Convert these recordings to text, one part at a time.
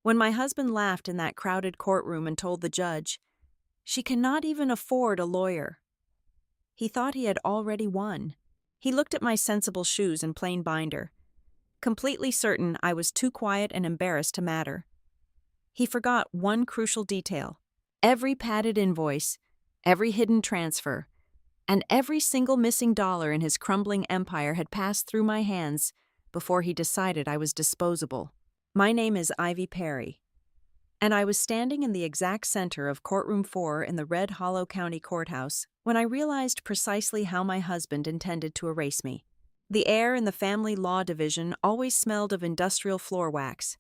When my husband laughed in that crowded courtroom and told the judge, "She cannot even afford a lawyer," he thought he had already won. He looked at my sensible shoes and plain binder, completely certain I was too quiet and embarrassed to matter. He forgot one crucial detail: every padded invoice, every hidden transfer, and every single missing dollar in his crumbling empire had passed through my hands before he decided I was disposable. My name is Ivy Perry, and I was standing in the exact center of courtroom 4 in the Red Hollow County Courthouse when I realized precisely how my husband intended to erase me. The air in the family law division always smelled of industrial floor wax,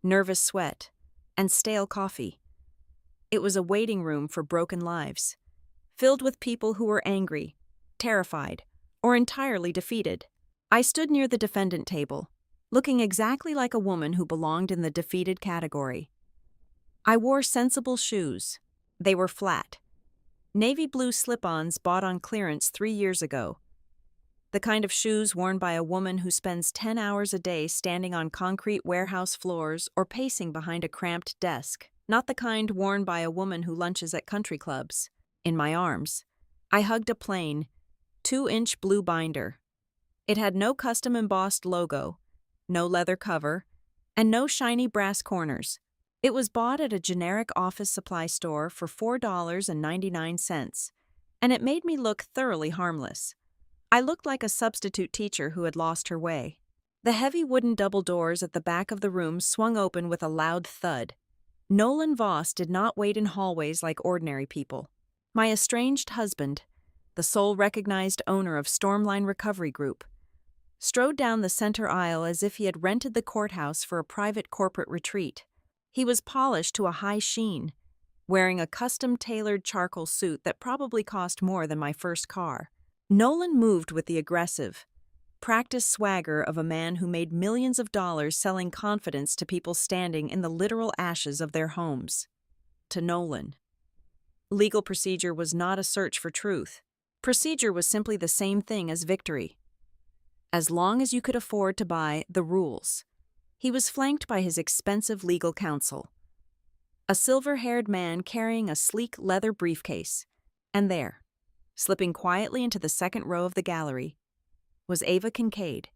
nervous sweat, and stale coffee. It was a waiting room for broken lives, filled with people who were angry, terrified, or entirely defeated. I stood near the defendant table, looking exactly like a woman who belonged in the defeated category. I wore sensible shoes. They were flat, navy blue slip-ons bought on clearance 3 years ago. The kind of shoes worn by a woman who spends 10 hours a day standing on concrete warehouse floors or pacing behind a cramped desk, not the kind worn by a woman who lunches at country clubs. In my arms, I hugged a plain, 2-inch blue binder. It had no custom embossed logo, no leather cover, and no shiny brass corners. It was bought at a generic office supply store for $4.99, and it made me look thoroughly harmless. I looked like a substitute teacher who had lost her way. The heavy wooden double doors at the back of the room swung open with a loud thud. Nolan Voss did not wait in hallways like ordinary people. My estranged husband, the sole recognized owner of Stormline Recovery Group, strode down the center aisle as if he had rented the courthouse for a private corporate retreat. He was polished to a high sheen, wearing a custom-tailored charcoal suit that probably cost more than my first car. Nolan moved with the aggressive, practiced swagger of a man who made millions of dollars selling confidence to people standing in the literal ashes of their homes. To Nolan, legal procedure was not a search for truth. Procedure was simply the same thing as victory. As long as you could afford to buy the rules. He was flanked by his expensive legal counsel, a silver-haired man carrying a sleek leather briefcase, and there, slipping quietly into the second row of the gallery, was Ava Kincaid.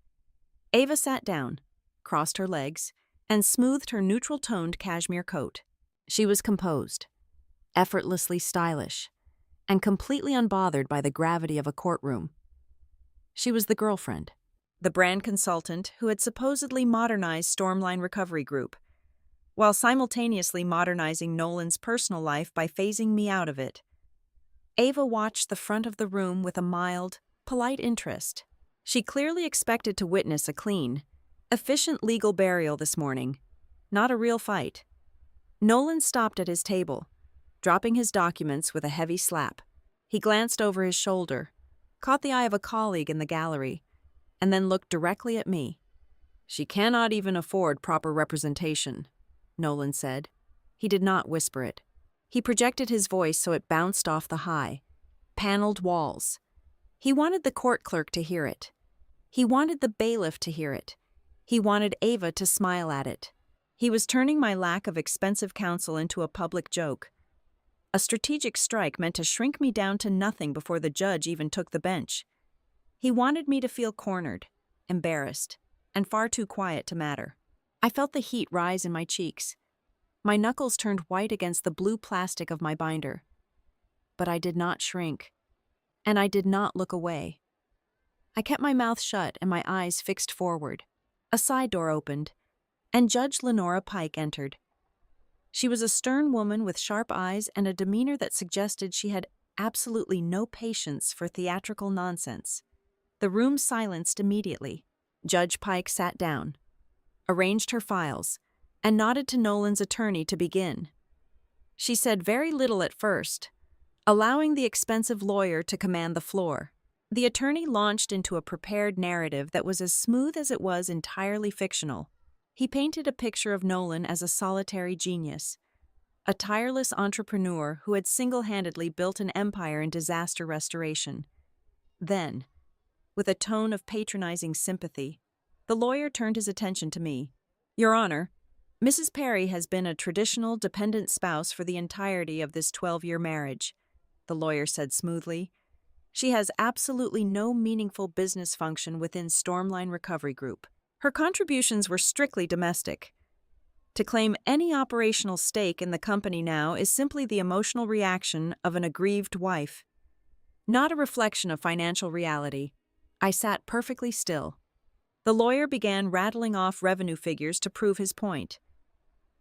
Ava sat down, crossed her legs, and smoothed her neutral-toned cashmere coat. She was composed, effortlessly stylish, and completely unbothered by the gravity of a courtroom. She was the girlfriend, the brand consultant who had supposedly modernized Stormline Recovery Group, while simultaneously modernizing Nolan's personal life by phasing me out of it. Ava watched the front of the room with a mild, polite interest. She clearly expected to witness a clean, efficient legal burial this morning, not a real fight. Nolan stopped at his table, dropping his documents with a heavy slap. He glanced over his shoulder, caught the eye of a colleague in the gallery, and then looked directly at me. "She cannot even afford proper representation," Nolan said. He did not whisper it. He projected his voice so it bounced off the high, paneled walls. He wanted the court clerk to hear it. He wanted the bailiff to hear it. He wanted Ava to smile at it. He was turning my lack of expensive counsel into a public joke, a strategic strike meant to shrink me down to nothing before the judge even took the bench. He wanted me to feel cornered, embarrassed, and far too quiet to matter. I felt the heat rise in my cheeks. My knuckles turned white against the blue plastic of my binder. But I did not shrink, and I did not look away. I kept my mouth shut and my eyes fixed forward. A side door opened, and Judge Lenora Pike entered. She was a stern woman with sharp eyes and a demeanor that suggested she had absolutely no patience for theatrical nonsense. The room silenced immediately. Judge Pike sat down, arranged her files, and nodded to Nolan's attorney to begin. She said very little at first, allowing the expensive lawyer to command the floor. The attorney launched into a prepared narrative that was as smooth as it was entirely fictional. He painted a picture of Nolan as a solitary genius, a tireless entrepreneur who had single-handedly built an empire in disaster restoration. Then, with a tone of patronizing sympathy, the lawyer turned his attention to me. "Your Honor, Mrs. Perry has been a traditional dependent spouse for the entirety of this 12-year marriage, the lawyer said smoothly. She has absolutely no meaningful business function within Stormline Recovery Group. Her contributions were strictly domestic. To claim any operational stake in the company now is simply the emotional reaction of an aggrieved wife, not a reflection of financial reality. I sat perfectly still. The lawyer began rattling off revenue figures to prove his point,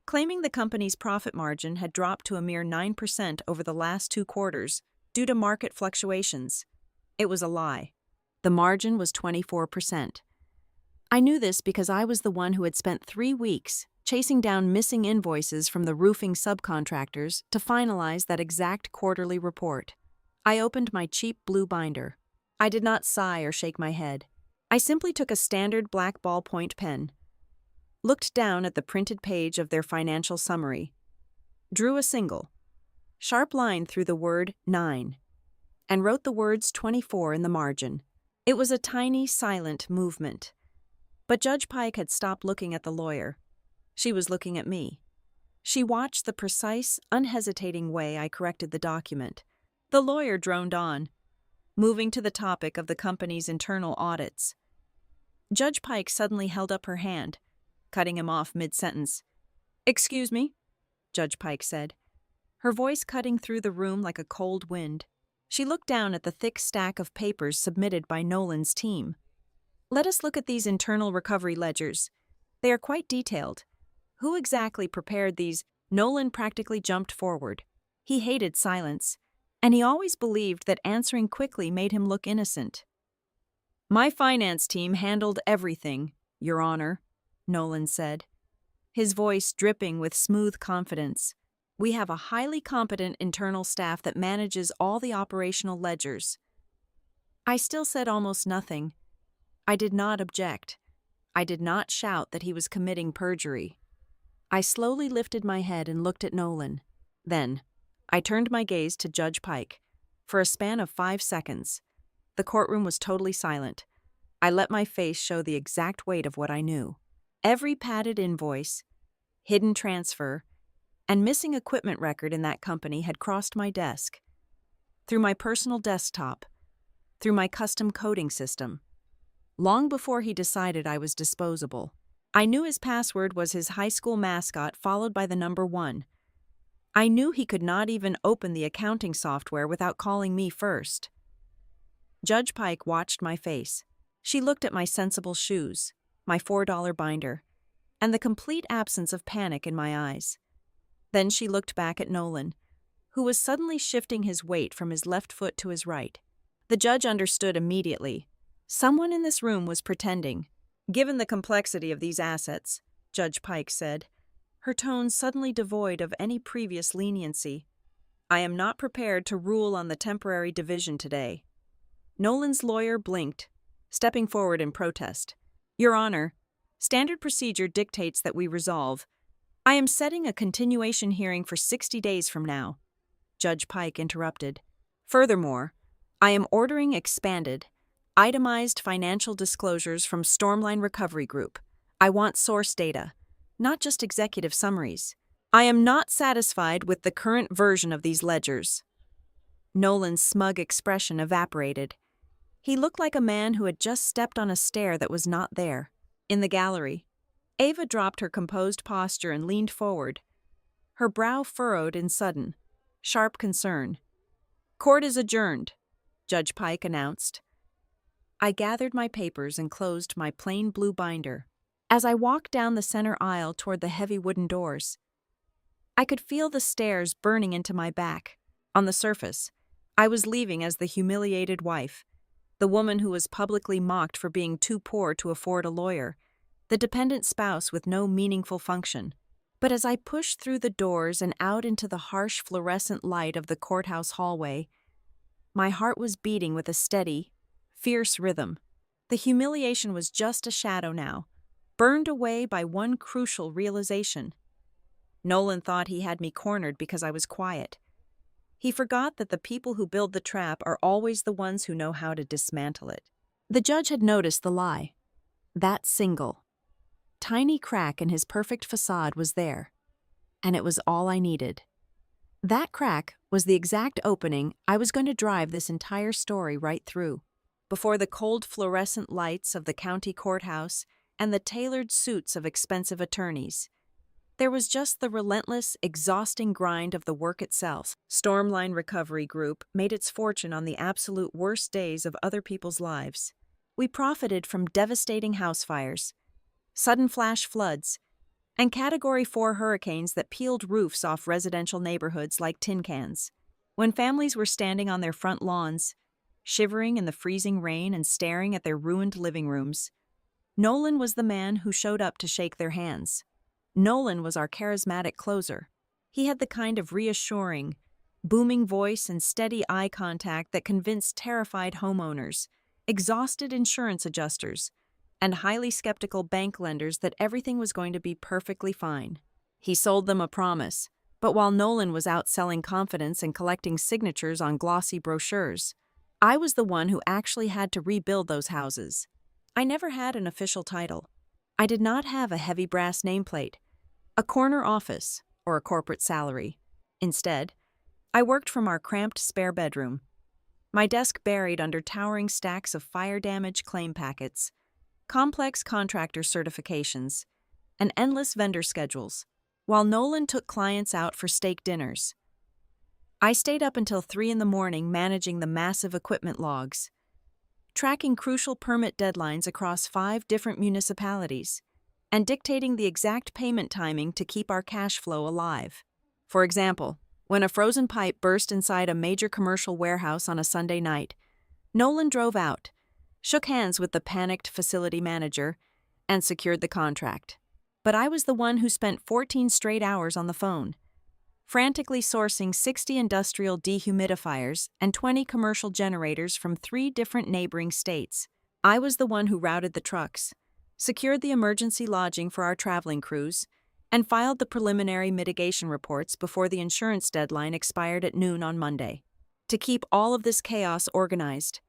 claiming the company's profit margin had dropped to a mere 9% over the last 2 quarters due to market fluctuations. It was a lie. The margin was 24%. I knew this because I was the one who had spent 3 weeks chasing down missing invoices from the roofing subcontractors to finalize that exact quarterly report. I opened my cheap blue binder. I did not sigh or shake my head. I simply took a standard black ballpoint pen, looked down at the printed page of their financial summary, drew a single, sharp line through the word 9, and wrote the words 24 in the margin. It was a tiny, silent movement. But Judge Pike had stopped looking at the lawyer. She was looking at me. She watched the precise, unhesitating way I corrected the document. The lawyer droned on, moving to the topic of the company's internal audits. Judge Pike suddenly held up her hand, cutting him off mid-sentence. "Excuse me," Judge Pike said, her voice cutting through the room like a cold wind. She looked down at the thick stack of papers submitted by Nolan's team. "Let us look at these internal recovery ledgers. They are quite detailed. Who exactly prepared these?" Nolan practically jumped forward. He hated silence, and he always believed that answering quickly made him look innocent. "My finance team handled everything, Your Honor," Nolan said, his voice dripping with smooth confidence. "We have a highly competent internal staff that manages all the operational ledgers." I still said almost nothing. I did not object. I did not shout that he was committing perjury. I slowly lifted my head and looked at Nolan. Then, I turned my gaze to Judge Pike. For a span of 5 seconds, the courtroom was totally silent. I let my face show the exact weight of what I knew. Every padded invoice, hidden transfer, and missing equipment record in that company had crossed my desk. Through my personal desktop, through my custom coding system. Long before he decided I was disposable. I knew his password was his high school mascot followed by the number 1. I knew he could not even open the accounting software without calling me first. Judge Pike watched my face. She looked at my sensible shoes, my $4 binder, and the complete absence of panic in my eyes. Then she looked back at Nolan, who was suddenly shifting his weight from his left foot to his right. The judge understood immediately. Someone in this room was pretending. "Given the complexity of these assets," Judge Pike said, her tone suddenly devoid of any previous leniency, "I am not prepared to rule on the temporary division today." Nolan's lawyer blinked, stepping forward in protest. "Your Honor, standard procedure dictates that we resolve. I am setting a continuation hearing for 60 days from now," Judge Pike interrupted. "Furthermore, I am ordering expanded, itemized financial disclosures from Stormline Recovery Group. I want source data, not just executive summaries. I am not satisfied with the current version of these ledgers." Nolan's smug expression evaporated. He looked like a man who had just stepped on a stair that was not there. In the gallery, Ava dropped her composed posture and leaned forward, her brow furrowed in sudden, sharp concern. "Court is adjourned," Judge Pike announced. I gathered my papers and closed my plain blue binder. As I walked down the center aisle toward the heavy wooden doors, I could feel the stairs burning into my back. On the surface, I was leaving as the humiliated wife, the woman who was publicly mocked for being too poor to afford a lawyer, the dependent spouse with no meaningful function. But as I pushed through the doors and out into the harsh fluorescent light of the courthouse hallway, my heart was beating with a steady, fierce rhythm. The humiliation was just a shadow now, burned away by one crucial realization. Nolan thought he had me cornered because I was quiet. He forgot that the people who build the trap are always the ones who know how to dismantle it. The judge had noticed the lie. That single, tiny crack in his perfect facade was there, and it was all I needed. That crack was the exact opening I was going to drive this entire story right through. Before the cold fluorescent lights of the county courthouse and the tailored suits of expensive attorneys, there was just the relentless, exhausting grind of the work itself. Stormline Recovery Group made its fortune on the absolute worst days of other people's lives. We profited from devastating house fires, sudden flash floods, and Category 4 hurricanes that peeled roofs off residential neighborhoods like tin cans. When families were standing on their front lawns, shivering in the freezing rain and staring at their ruined living rooms, Nolan was the man who showed up to shake their hands. Nolan was our charismatic closer. He had the kind of reassuring, booming voice and steady eye contact that convinced terrified homeowners, exhausted insurance adjusters, and highly skeptical bank lenders that everything was going to be perfectly fine. He sold them a promise, but while Nolan was out selling confidence and collecting signatures on glossy brochures, I was the one who actually had to rebuild those houses. I never had an official title. I did not have a heavy brass nameplate, a corner office, or a corporate salary. Instead, I worked from our cramped spare bedroom, my desk buried under towering stacks of fire damage claim packets, complex contractor certifications, and endless vendor schedules, while Nolan took clients out for steak dinners. I stayed up until 3 a.m. managing the massive equipment logs, tracking crucial permit deadlines across 5 different municipalities, and dictating the exact payment timing to keep our cash flow alive. For example, when a frozen pipe burst inside a major commercial warehouse on a Sunday night, Nolan drove out, shook hands with the panicked facility manager, and secured the contract. But I was the one who spent 14 straight hours on the phone, frantically sourcing 60 industrial dehumidifiers and 20 commercial generators from 3 different neighboring states. I was the one who routed the trucks, secured the emergency lodging for our traveling crews, and filed the preliminary mitigation reports before the insurance deadline expired at noon on Monday. To keep all of this chaos organized,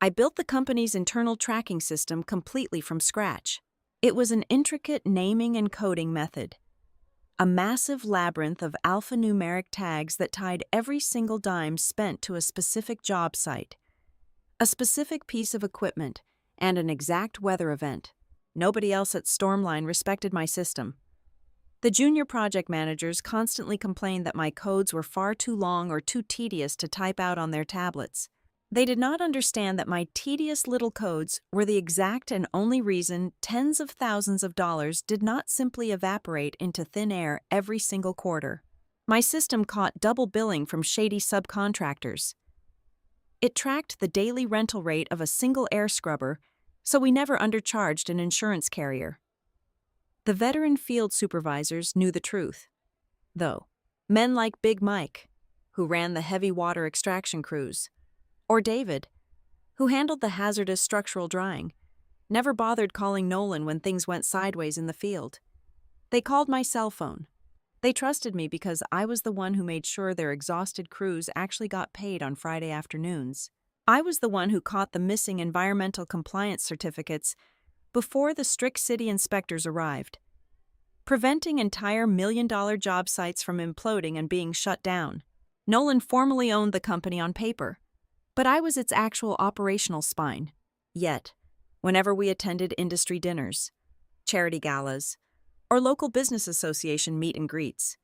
I built the company's internal tracking system completely from scratch. It was an intricate naming and coding method, a massive labyrinth of alphanumeric tags that tied every single dime spent to a specific job site, a specific piece of equipment, and an exact weather event. Nobody else at Stormline respected my system. The junior project managers constantly complained that my codes were far too long or too tedious to type out on their tablets. They did not understand that my tedious little codes were the exact and only reason tens of thousands of dollars did not simply evaporate into thin air every single quarter. My system caught double billing from shady subcontractors. It tracked the daily rental rate of a single air scrubber, so we never undercharged an insurance carrier. The veteran field supervisors knew the truth, though. Men like Big Mike, who ran the heavy water extraction crews, or David, who handled the hazardous structural drying, never bothered calling Nolan when things went sideways in the field. They called my cell phone. They trusted me because I was the one who made sure their exhausted crews actually got paid on Friday afternoons. I was the one who caught the missing environmental compliance certificates before the strict city inspectors arrived, preventing entire million-dollar job sites from imploding and being shut down. Nolan formally owned the company on paper, but I was its actual operational spine. Yet, whenever we attended industry dinners, charity galas, or local business association meet and greets,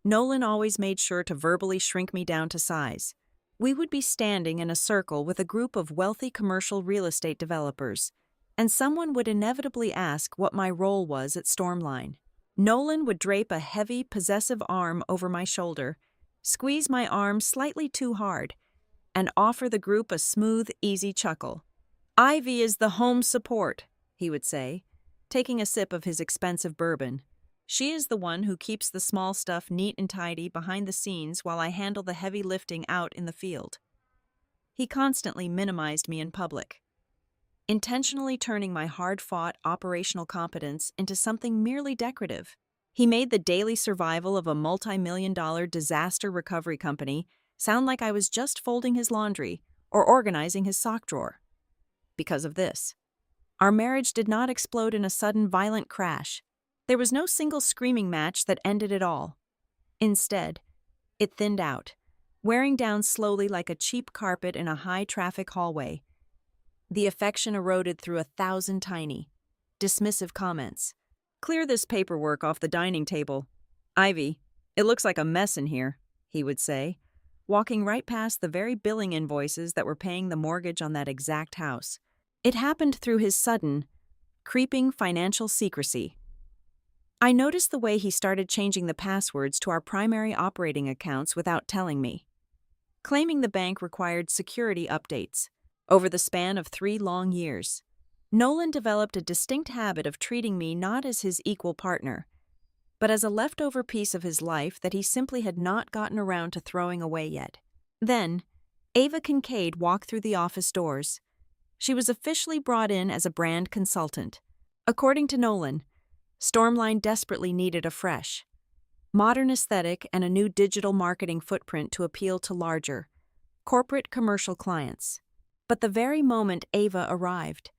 Nolan always made sure to verbally shrink me down to size. We would be standing in a circle with a group of wealthy commercial real estate developers, and someone would inevitably ask what my role was at Stormline. Nolan would drape a heavy, possessive arm over my shoulder, squeeze my arm slightly too hard, and offer the group a smooth, easy chuckle. "Ivy is the home support," he would say, taking a sip of his expensive bourbon. "She is the one who keeps the small stuff neat and tidy behind the scenes while I handle the heavy lifting out in the field." He constantly minimized me in public, intentionally turning my hard-fought operational competence into something merely decorative. He made the daily survival of a multi-million-dollar disaster recovery company sound like I was just folding his laundry or organizing his sock drawer. Because of this, Our marriage did not explode in a sudden violent crash. There was no single screaming match that ended it all. Instead, it thinned out, wearing down slowly like a cheap carpet in a high-traffic hallway. The affection eroded through 1,000 tiny, dismissive comments. "Clear this paperwork off the dining table. Ivy, it looks like a mess in here," he would say, walking right past the very billing invoices that were paying the mortgage on that exact house. It happened through his sudden, creeping financial secrecy. I noticed the way he started changing the passwords to our primary operating accounts without telling me, claiming the bank required security updates. Over the span of 3 long years, Nolan developed a distinct habit of treating me not as his equal partner, but as a leftover piece of his life that he simply had not gotten around to throwing away yet. Then, Ava Kincaid walked through the office doors. She was officially brought in as a brand consultant. According to Nolan, Stormline desperately needed a fresh, modern aesthetic and a new digital marketing footprint to appeal to larger, corporate commercial clients. But the very moment Ava arrived,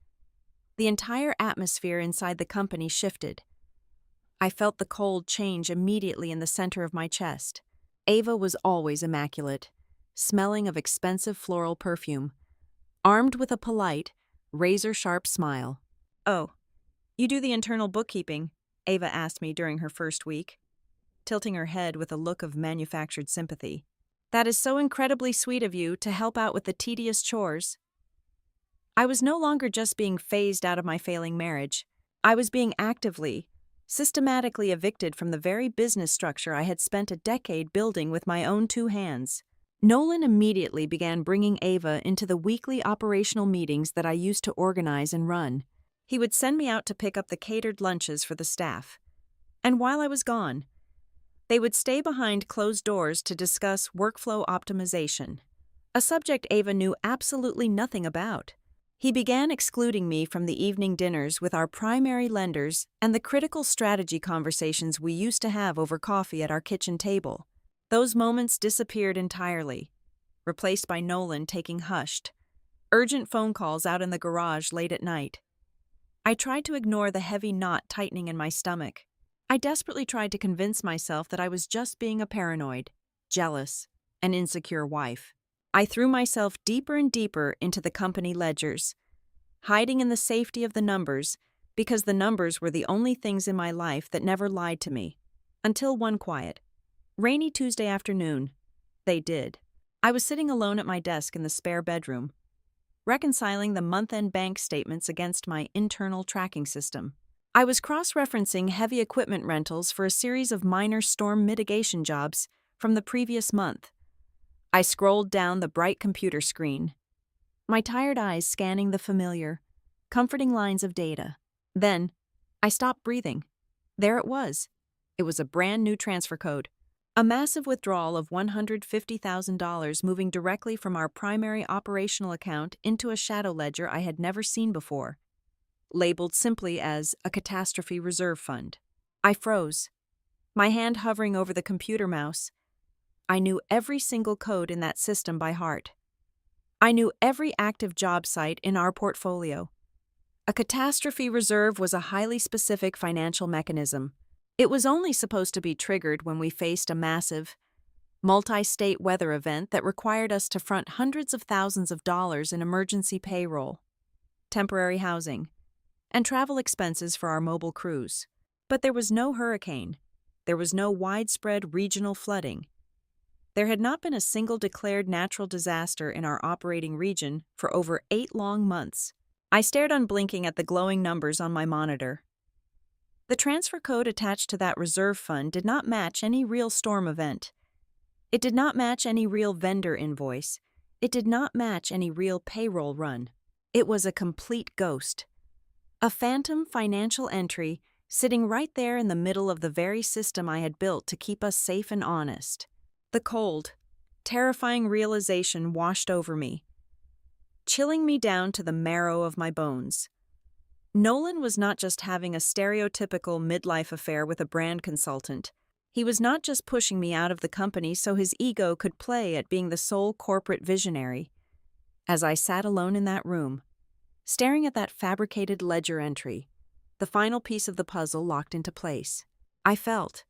the entire atmosphere inside the company shifted. I felt the cold change immediately in the center of my chest. Ava was always immaculate, smelling of expensive floral perfume, armed with a polite, razor-sharp smile. "Oh, you do the internal bookkeeping?" Ava asked me during her first week, tilting her head with a look of manufactured sympathy. "That is so incredibly sweet of you to help out with the tedious chores." I was no longer just being phased out of my failing marriage. I was being actively, systematically evicted from the very business structure I had spent a decade building with my own 2 hands. Nolan immediately began bringing Ava into the weekly operational meetings that I used to organize and run. He would send me out to pick up the catered lunches for the staff. And while I was gone, they would stay behind closed doors to discuss workflow optimization, a subject Ava knew absolutely nothing about. He began excluding me from the evening dinners with our primary lenders and the critical strategy conversations we used to have over coffee at our kitchen table. Those moments disappeared entirely, replaced by Nolan taking hushed, urgent phone calls out in the garage late at night. I tried to ignore the heavy knot tightening in my stomach. I desperately tried to convince myself that I was just being a paranoid, jealous, and insecure wife. I threw myself deeper and deeper into the company ledgers, hiding in the safety of the numbers because the numbers were the only things in my life that never lied to me. Until one quiet, rainy Tuesday afternoon, they did. I was sitting alone at my desk in the spare bedroom, reconciling the month-end bank statements against my internal tracking system. I was cross-referencing heavy equipment rentals for a series of minor storm mitigation jobs from the previous month. I scrolled down the bright computer screen, my tired eyes scanning the familiar, comforting lines of data. Then, I stopped breathing. There it was. It was a brand new transfer code. A massive withdrawal of $150,000 moving directly from our primary operational account into a shadow ledger I had never seen before, labeled simply as a catastrophe reserve fund. I froze, my hand hovering over the computer mouse. I knew every single code in that system by heart. I knew every active job site in our portfolio. A catastrophe reserve was a highly specific financial mechanism. It was only supposed to be triggered when we faced a massive, multi-state weather event that required us to front hundreds of thousands of dollars in emergency payroll, temporary housing, and travel expenses for our mobile crews. But there was no hurricane. There was no widespread regional flooding. There had not been a single declared natural disaster in our operating region for over 8 long months. I stared unblinking at the glowing numbers on my monitor. The transfer code attached to that reserve fund did not match any real storm event. It did not match any real vendor invoice. It did not match any real payroll run. It was a complete ghost. A phantom financial entry sitting right there in the middle of the very system I had built to keep us safe and honest. The cold, terrifying realization washed over me, chilling me down to the marrow of my bones. Nolan was not just having a stereotypical midlife affair with a brand consultant. He was not just pushing me out of the company so his ego could play at being the sole corporate visionary. As I sat alone in that room, staring at that fabricated ledger entry, the final piece of the puzzle locked into place. I felt,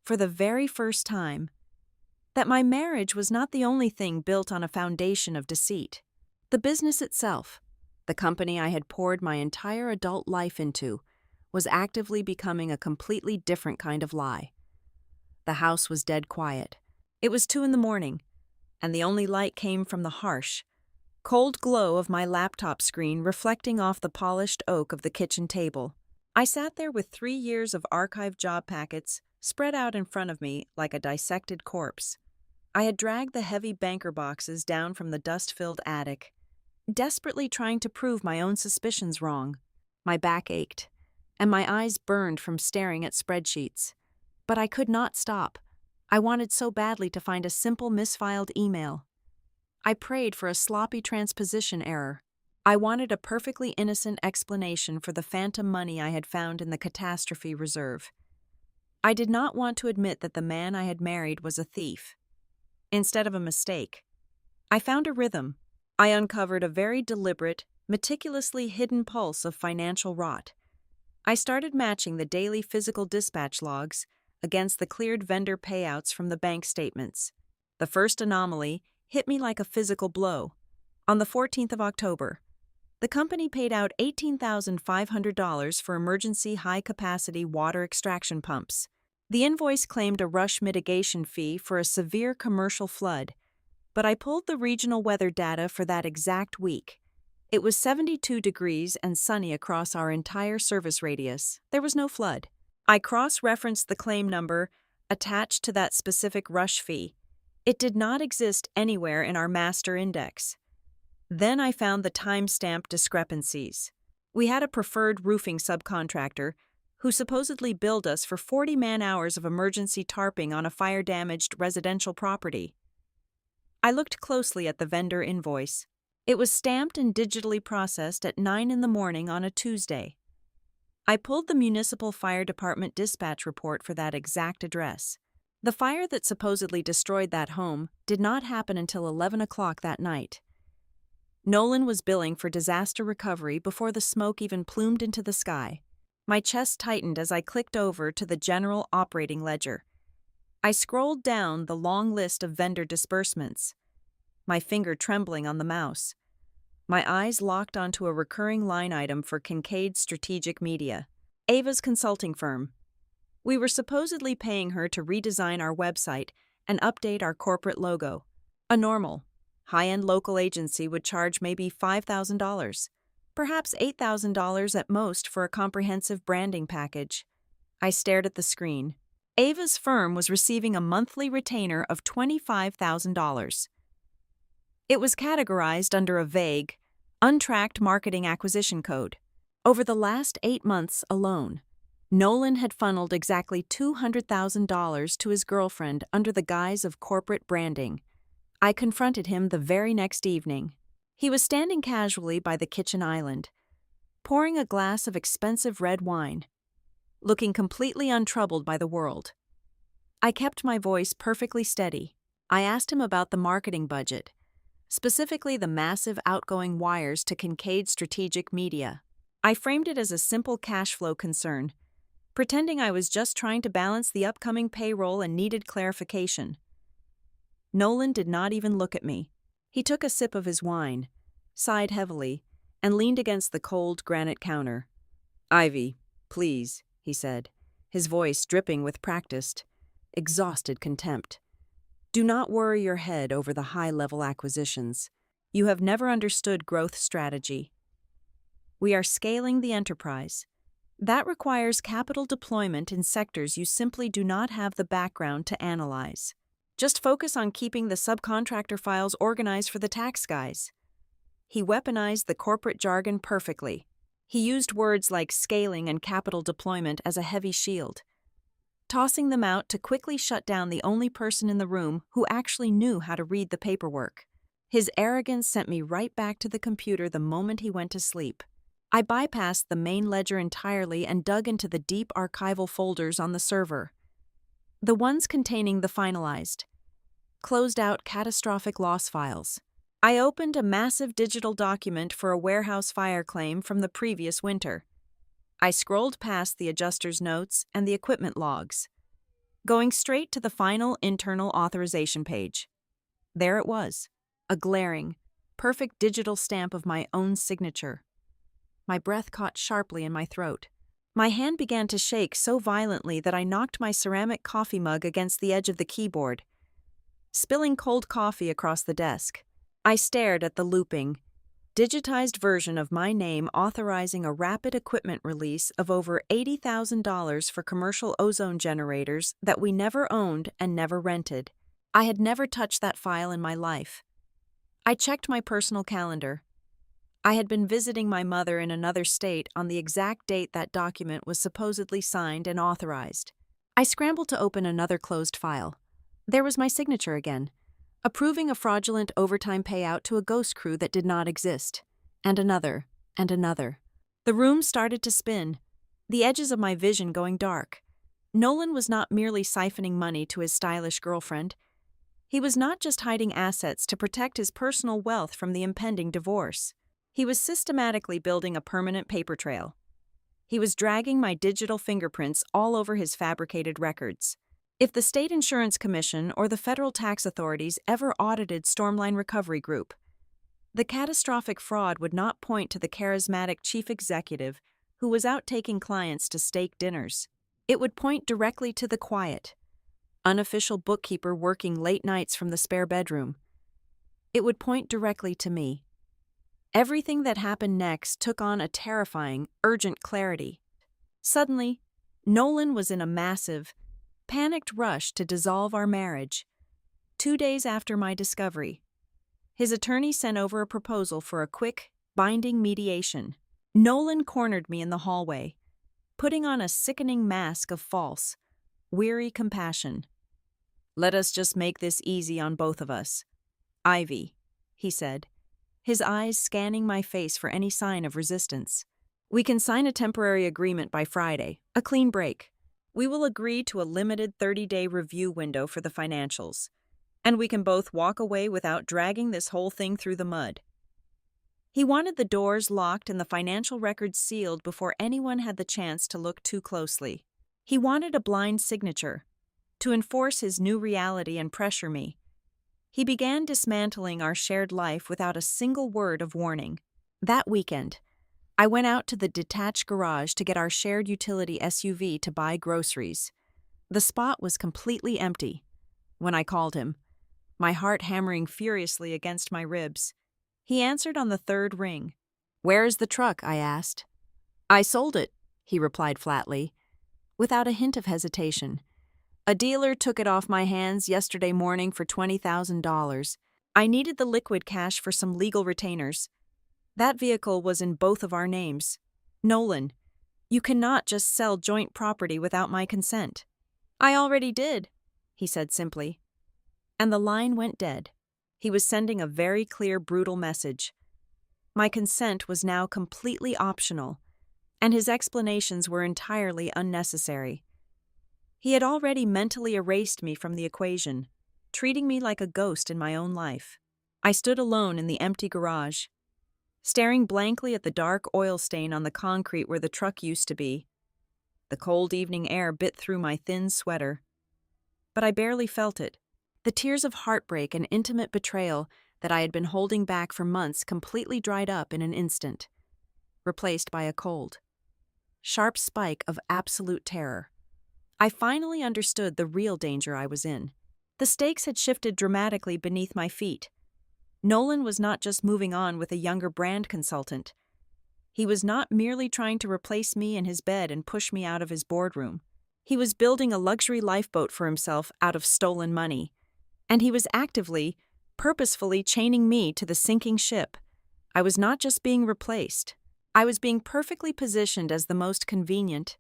for the very first time, that my marriage was not the only thing built on a foundation of deceit. The business itself, the company I had poured my entire adult life into, was actively becoming a completely different kind of lie. The house was dead quiet. It was 2 a.m, and the only light came from the harsh, cold glow of my laptop screen reflecting off the polished oak of the kitchen table. I sat there with 3 years of archived job packets spread out in front of me like a dissected corpse. I had dragged the heavy banker boxes down from the dust-filled attic, desperately trying to prove my own suspicions wrong. My back ached, and my eyes burned from staring at spreadsheets. But I could not stop. I wanted so badly to find a simple misfiled email. I prayed for a sloppy transposition error. I wanted a perfectly innocent explanation for the phantom money I had found in the catastrophe reserve. I did not want to admit that the man I had married was a thief. Instead of a mistake, I found a rhythm. I uncovered a very deliberate, meticulously hidden pulse of financial rot. I started matching the daily physical dispatch logs against the cleared vendor payouts from the bank statements. The first anomaly hit me like a physical blow. On the 14th of October, the company paid out $18,500 for emergency high-capacity water extraction pumps. The invoice claimed a rush mitigation fee for a severe commercial flood, but I pulled the regional weather data for that exact week. It was 72 degrees and sunny across our entire service radius. There was no flood. I cross-referenced the claim number attached to that specific rush fee. It did not exist anywhere in our master index. Then I found the timestamp discrepancies. We had a preferred roofing subcontractor who supposedly billed us for 40 man-hours of emergency tarping on a fire-damaged residential property. I looked closely at the vendor invoice. It was stamped and digitally processed at 9 a.m. on a Tuesday. I pulled the municipal fire department dispatch report for that exact address. The fire that supposedly destroyed that home did not happen until 11 o'clock that night. Nolan was billing for disaster recovery before the smoke even plumed into the sky. My chest tightened as I clicked over to the general operating ledger. I scrolled down the long list of vendor disbursements, my finger trembling on the mouse. My eyes locked onto a recurring line item for Kincaid Strategic Media, Ava's consulting firm. We were supposedly paying her to redesign our website and update our corporate logo. A normal, high-end local agency would charge maybe $5,000, perhaps $8,000 at most for a comprehensive branding package. I stared at the screen. Ava's firm was receiving a monthly retainer of $25,000. It was categorized under a vague, untracked marketing acquisition code. Over the last 8 months alone, Nolan had funneled exactly $200,000 to his girlfriend under the guise of corporate branding. I confronted him the very next evening. He was standing casually by the kitchen island, pouring a glass of expensive red wine, looking completely untroubled by the world. I kept my voice perfectly steady. I asked him about the marketing budget, specifically the massive outgoing wires to Kincaid Strategic Media. I framed it as a simple cash flow concern, pretending I was just trying to balance the upcoming payroll and needed clarification. Nolan did not even look at me. He took a sip of his wine, sighed heavily, and leaned against the cold granite counter. "Ivy, please," he said, his voice dripping with practiced, exhausted contempt. "Do not worry your head over the high-level acquisitions. You have never understood growth strategy. We are scaling the enterprise. That requires capital deployment in sectors you simply do not have the background to analyze. Just focus on keeping the subcontractor files organized for the tax guys." He weaponized the corporate jargon perfectly. He used words like scaling and capital deployment as a heavy shield, tossing them out to quickly shut down the only person in the room who actually knew how to read the paperwork. His arrogance sent me right back to the computer the moment he went to sleep. I bypassed the main ledger entirely and dug into the deep archival folders on the server. The ones containing the finalized, closed-out catastrophic loss files. I opened a massive digital document for a warehouse fire claim from the previous winter. I scrolled past the adjuster's notes and the equipment logs, going straight to the final internal authorization page. There it was, a glaring, perfect digital stamp of my own signature. My breath caught sharply in my throat. My hand began to shake so violently that I knocked my ceramic coffee mug against the edge of the keyboard, spilling cold coffee across the desk. I stared at the looping, digitized version of my name authorizing a rapid equipment release of over $80,000 for commercial ozone generators that we never owned and never rented. I had never touched that file in my life. I checked my personal calendar. I had been visiting my mother in another state on the exact date that document was supposedly signed and authorized. I scrambled to open another closed file. There was my signature again, approving a fraudulent overtime payout to a ghost crew that did not exist. And another, and another. The room started to spin, the edges of my vision going dark. Nolan was not merely siphoning money to his stylish girlfriend. He was not just hiding assets to protect his personal wealth from the impending divorce. He was systematically building a permanent paper trail. He was dragging my digital fingerprints all over his fabricated records. If the State Insurance Commission or the federal tax authorities ever audited Stormline Recovery Group, the catastrophic fraud would not point to the charismatic chief executive who was out taking clients to steak dinners. It would point directly to the quiet, unofficial bookkeeper working late nights from the spare bedroom. It would point directly to me. Everything that happened next took on a terrifying, urgent clarity. Suddenly, Nolan was in a massive, panicked rush to dissolve our marriage. 2 days after my discovery, his attorney sent over a proposal for a quick, binding mediation. Nolan cornered me in the hallway, putting on a sickening mask of false, weary compassion. "Let us just make this easy on both of us. Ivy," he said, his eyes scanning my face for any sign of resistance. "We can sign a temporary agreement by Friday, a clean break. We will agree to a limited 30-day review window for the financials, and we can both walk away without dragging this whole thing through the mud." He wanted the doors locked and the financial records sealed before anyone had the chance to look too closely. He wanted a blind signature, to enforce his new reality and pressure me. He began dismantling our shared life without a single word of warning. That weekend, I went out to the detached garage to get our shared utility SUV to buy groceries. The spot was completely empty when I called him, my heart hammering furiously against my ribs. He answered on the third ring. "Where is the truck?" I asked. "I sold it," he replied flatly, without a hint of hesitation. "A dealer took it off my hands yesterday morning for $20,000. I needed the liquid cash for some legal retainers. That vehicle was in both of our names. Nolan, you cannot just sell joint property without my consent." "I already did," he said simply. And the line went dead. He was sending a very clear, brutal message. My consent was now completely optional, and his explanations were entirely unnecessary. He had already mentally erased me from the equation, treating me like a ghost in my own life. I stood alone in the empty garage, staring blankly at the dark oil stain on the concrete where the truck used to be. The cold evening air bit through my thin sweater, but I barely felt it. The tears of heartbreak and intimate betrayal that I had been holding back for months completely dried up in an instant, replaced by a cold, sharp spike of absolute terror. I finally understood the real danger I was in. The stakes had shifted dramatically beneath my feet. Nolan was not just moving on with a younger brand consultant. He was not merely trying to replace me in his bed and push me out of his boardroom. He was building a luxury lifeboat for himself out of stolen money. And he was actively, purposefully chaining me to the sinking ship. I was not just being replaced. I was being perfectly positioned as the most convenient,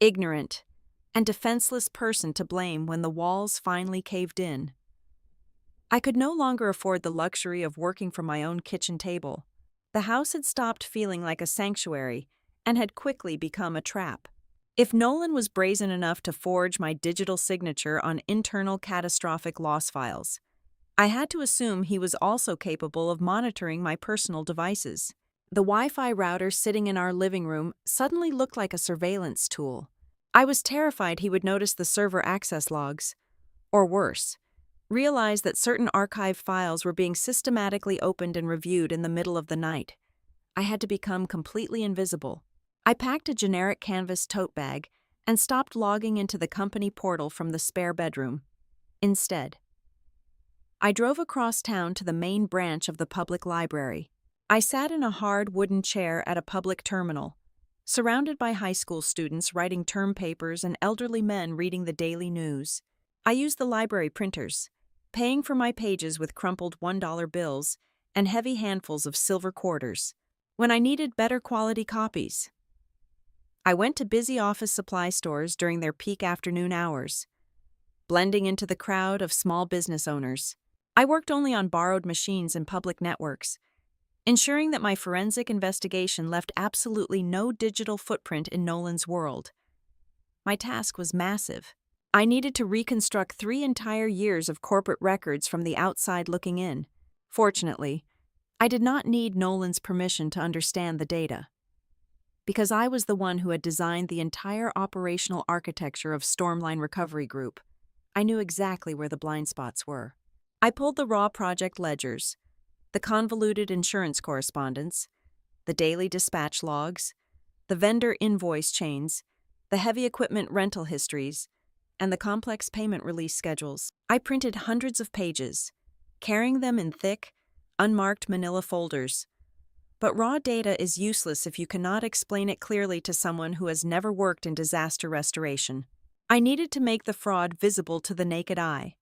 ignorant, and defenseless person to blame when the walls finally caved in. I could no longer afford the luxury of working from my own kitchen table. The house had stopped feeling like a sanctuary and had quickly become a trap. If Nolan was brazen enough to forge my digital signature on internal catastrophic loss files, I had to assume he was also capable of monitoring my personal devices. The Wi-Fi router sitting in our living room suddenly looked like a surveillance tool. I was terrified he would notice the server access logs, or worse, realize that certain archive files were being systematically opened and reviewed in the middle of the night. I had to become completely invisible. I packed a generic canvas tote bag and stopped logging into the company portal from the spare bedroom. Instead, I drove across town to the main branch of the public library. I sat in a hard wooden chair at a public terminal, surrounded by high school students writing term papers and elderly men reading the daily news. I used the library printers, paying for my pages with crumpled $1 bills and heavy handfuls of silver quarters when I needed better quality copies. I went to busy office supply stores during their peak afternoon hours, blending into the crowd of small business owners. I worked only on borrowed machines and public networks, ensuring that my forensic investigation left absolutely no digital footprint in Nolan's world. My task was massive. I needed to reconstruct 3 entire years of corporate records from the outside looking in. Fortunately, I did not need Nolan's permission to understand the data, because I was the one who had designed the entire operational architecture of Stormline Recovery Group. I knew exactly where the blind spots were. I pulled the raw project ledgers, the convoluted insurance correspondence, the daily dispatch logs, the vendor invoice chains, the heavy equipment rental histories, and the complex payment release schedules. I printed hundreds of pages, carrying them in thick, unmarked manila folders. But raw data is useless if you cannot explain it clearly to someone who has never worked in disaster restoration. I needed to make the fraud visible to the naked eye.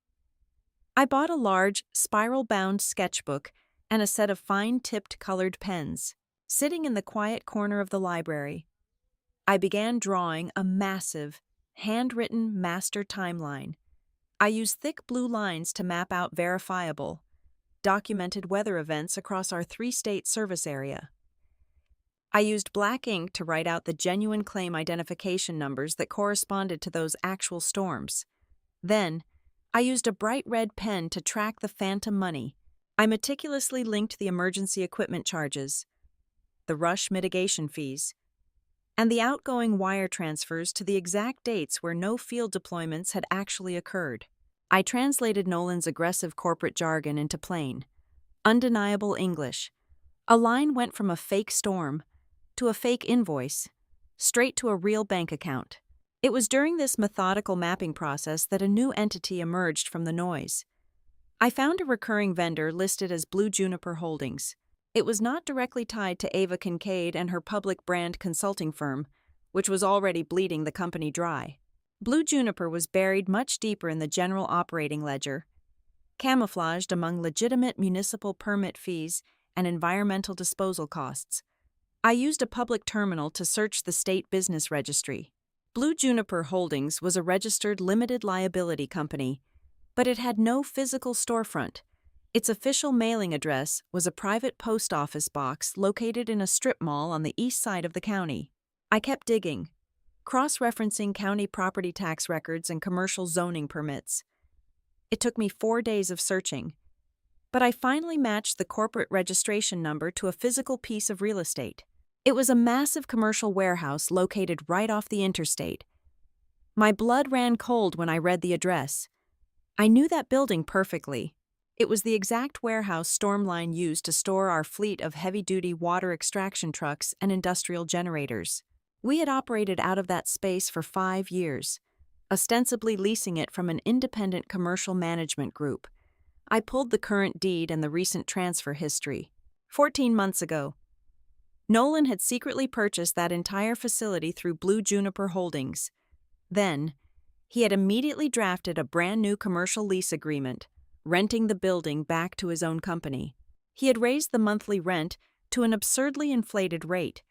I bought a large, spiral-bound sketchbook and a set of fine-tipped colored pens. Sitting in the quiet corner of the library, I began drawing a massive, handwritten master timeline. I used thick blue lines to map out verifiable, documented weather events across our 3-state service area. I used black ink to write out the genuine claim identification numbers that corresponded to those actual storms. Then, I used a bright red pen to track the phantom money. I meticulously linked the emergency equipment charges, the rush mitigation fees, and the outgoing wire transfers to the exact dates where no field deployments had actually occurred. I translated Nolan's aggressive corporate jargon into plain, undeniable English. A line went from a fake storm to a fake invoice, straight to a real bank account. It was during this methodical mapping process that a new entity emerged from the noise. I found a recurring vendor listed as Blue Juniper Holdings. It was not directly tied to Ava Kincaid and her public brand consulting firm, which was already bleeding the company dry. Blue Juniper was buried much deeper in the general operating ledger, camouflaged among legitimate municipal permit fees and environmental disposal costs. I used a public terminal to search the state business registry. Blue Juniper Holdings was a registered limited liability company, but it had no physical storefront. Its official mailing address was a private post office box located in a strip mall on the east side of the county. I kept digging, cross-referencing county property tax records and commercial zoning permits. It took me 4 days of searching, but I finally matched the corporate registration number to a physical piece of real estate. It was a massive commercial warehouse located right off the interstate. My blood ran cold when I read the address. I knew that building perfectly. It was the exact warehouse Stormline used to store our fleet of heavy-duty water extraction trucks and industrial generators. We had operated out of that space for 5 years, ostensibly leasing it from an independent commercial management group. I pulled the current deed and the recent transfer history. 14 months ago, Nolan had secretly purchased that entire facility through Blue Juniper Holdings. Then, he had immediately drafted a brand new commercial lease agreement, renting the building back to his own company. He had raised the monthly rent to an absurdly inflated rate,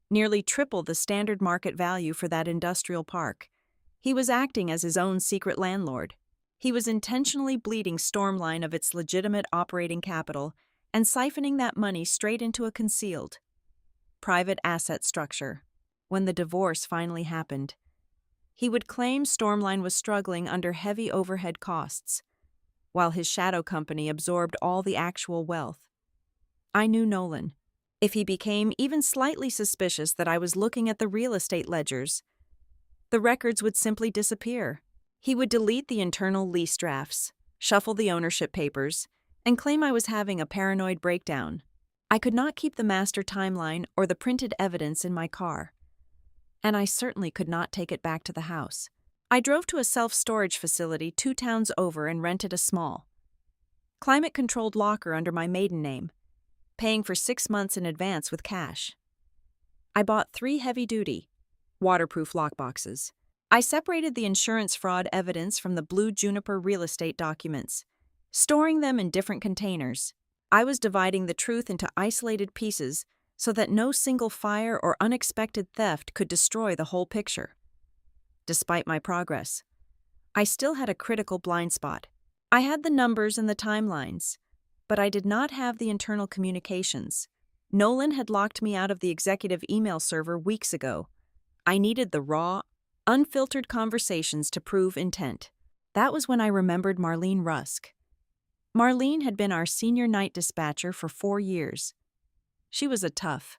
nearly triple the standard market value for that industrial park. He was acting as his own secret landlord. He was intentionally bleeding Stormline of its legitimate operating capital and siphoning that money straight into a concealed, private asset structure. When the divorce finally happened, he would claim Stormline was struggling under heavy overhead costs, while his shadow company absorbed all the actual wealth. I knew Nolan. If he became even slightly suspicious that I was looking at the real estate ledgers, the records would simply disappear. He would delete the internal lease drafts, shuffle the ownership papers, and claim I was having a paranoid breakdown. I could not keep the master timeline or the printed evidence in my car, and I certainly could not take it back to the house. I drove to a self-storage facility 2 towns over and rented a small, climate-controlled locker under my maiden name, paying for 6 months in advance with cash. I bought 3 heavy-duty, waterproof lockboxes. I separated the insurance fraud evidence from the blue juniper real estate documents, storing them in different containers. I was dividing the truth into isolated pieces so that no single fire or unexpected theft could destroy the whole picture. Despite my progress, I still had a critical blind spot. I had the numbers and the timelines, but I did not have the internal communications. Nolan had locked me out of the executive email server weeks ago. I needed the raw, unfiltered conversations to prove intent. That was when I remembered Marlene Rusk. Marlene had been our senior night dispatcher for 4 years. She was a tough,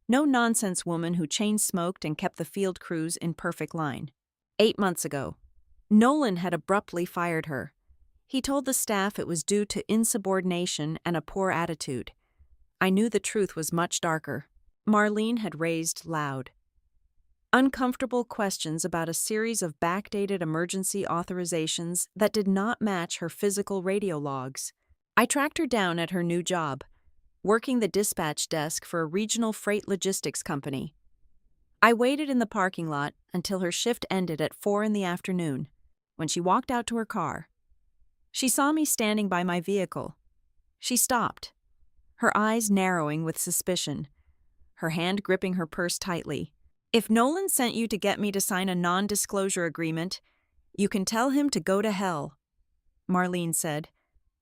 no-nonsense woman who chain-smoked and kept the field crews in perfect line. 8 months ago, Nolan had abruptly fired her. He told the staff it was due to insubordination and a poor attitude. I knew the truth was much darker. Marlene had raised loud, uncomfortable questions about a series of backdated emergency authorizations that did not match her physical radio logs. I tracked her down at her new job, working the dispatch desk for a regional freight logistics company. I waited in the parking lot until her shift ended at 4 in the afternoon, when she walked out to her car. She saw me standing by my vehicle. She stopped, her eyes narrowing with suspicion, her hand gripping her purse tightly. "If Nolan sent you to get me to sign a non-disclosure agreement, you can tell him to go to hell," Marlene said,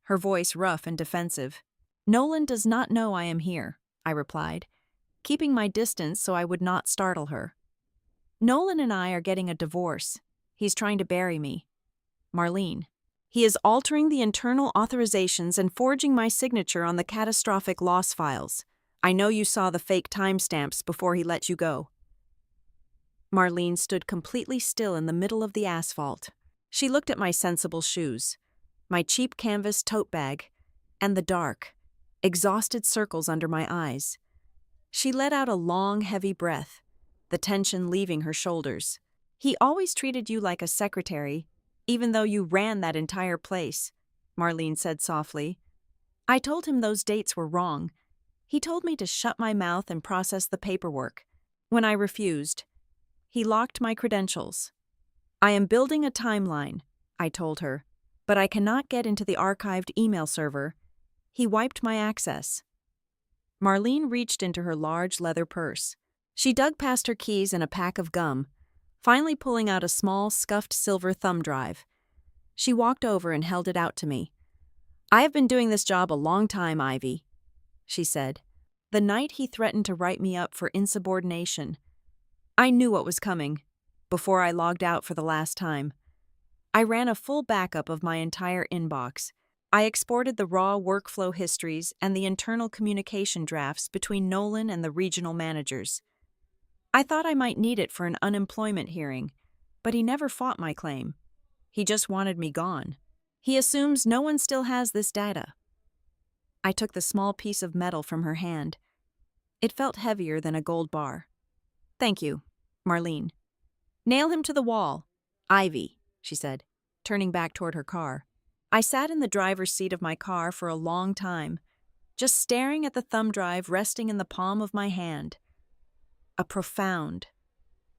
her voice rough and defensive. "Nolan does not know I am here," I replied, keeping my distance so I would not startle her. "Nolan and I are getting a divorce. He's trying to bury me." "Marlene, he is altering the internal authorizations and forging my signature on the catastrophic loss files. I know you saw the fake timestamps before he let you go." Marlene stood completely still in the middle of the asphalt. She looked at my sensible shoes, my cheap canvas tote bag, and the dark, exhausted circles under my eyes. She let out a long, heavy breath, the tension leaving her shoulders. "He always treated you like a secretary, even though you ran that entire place," Marlene said softly. "I told him those dates were wrong. He told me to shut my mouth and process the paperwork. When I refused, he locked my credentials. I am building a timeline," I told her, "but I cannot get into the archived email server. He wiped my access." Marlene reached into her large leather purse. She dug past her keys and a pack of gum, finally pulling out a small, scuffed silver thumb drive. She walked over and held it out to me. "I have been doing this job a long time, Ivy," she said. "The night he threatened to write me up for insubordination, I knew what was coming, before I logged out for the last time. I ran a full backup of my entire inbox. I exported the raw workflow histories and the internal communication drafts between Nolan and the regional managers. I thought I might need it for an unemployment hearing, but he never fought my claim. He just wanted me gone. He assumes no one still has this data." I took the small piece of metal from her hand. It felt heavier than a gold bar. "Thank you, Marlene." "Nail him to the wall, Ivy," she said, turning back toward her car. I sat in the driver's seat of my car for a long time, just staring at the thumb drive resting in the palm of my hand. A profound,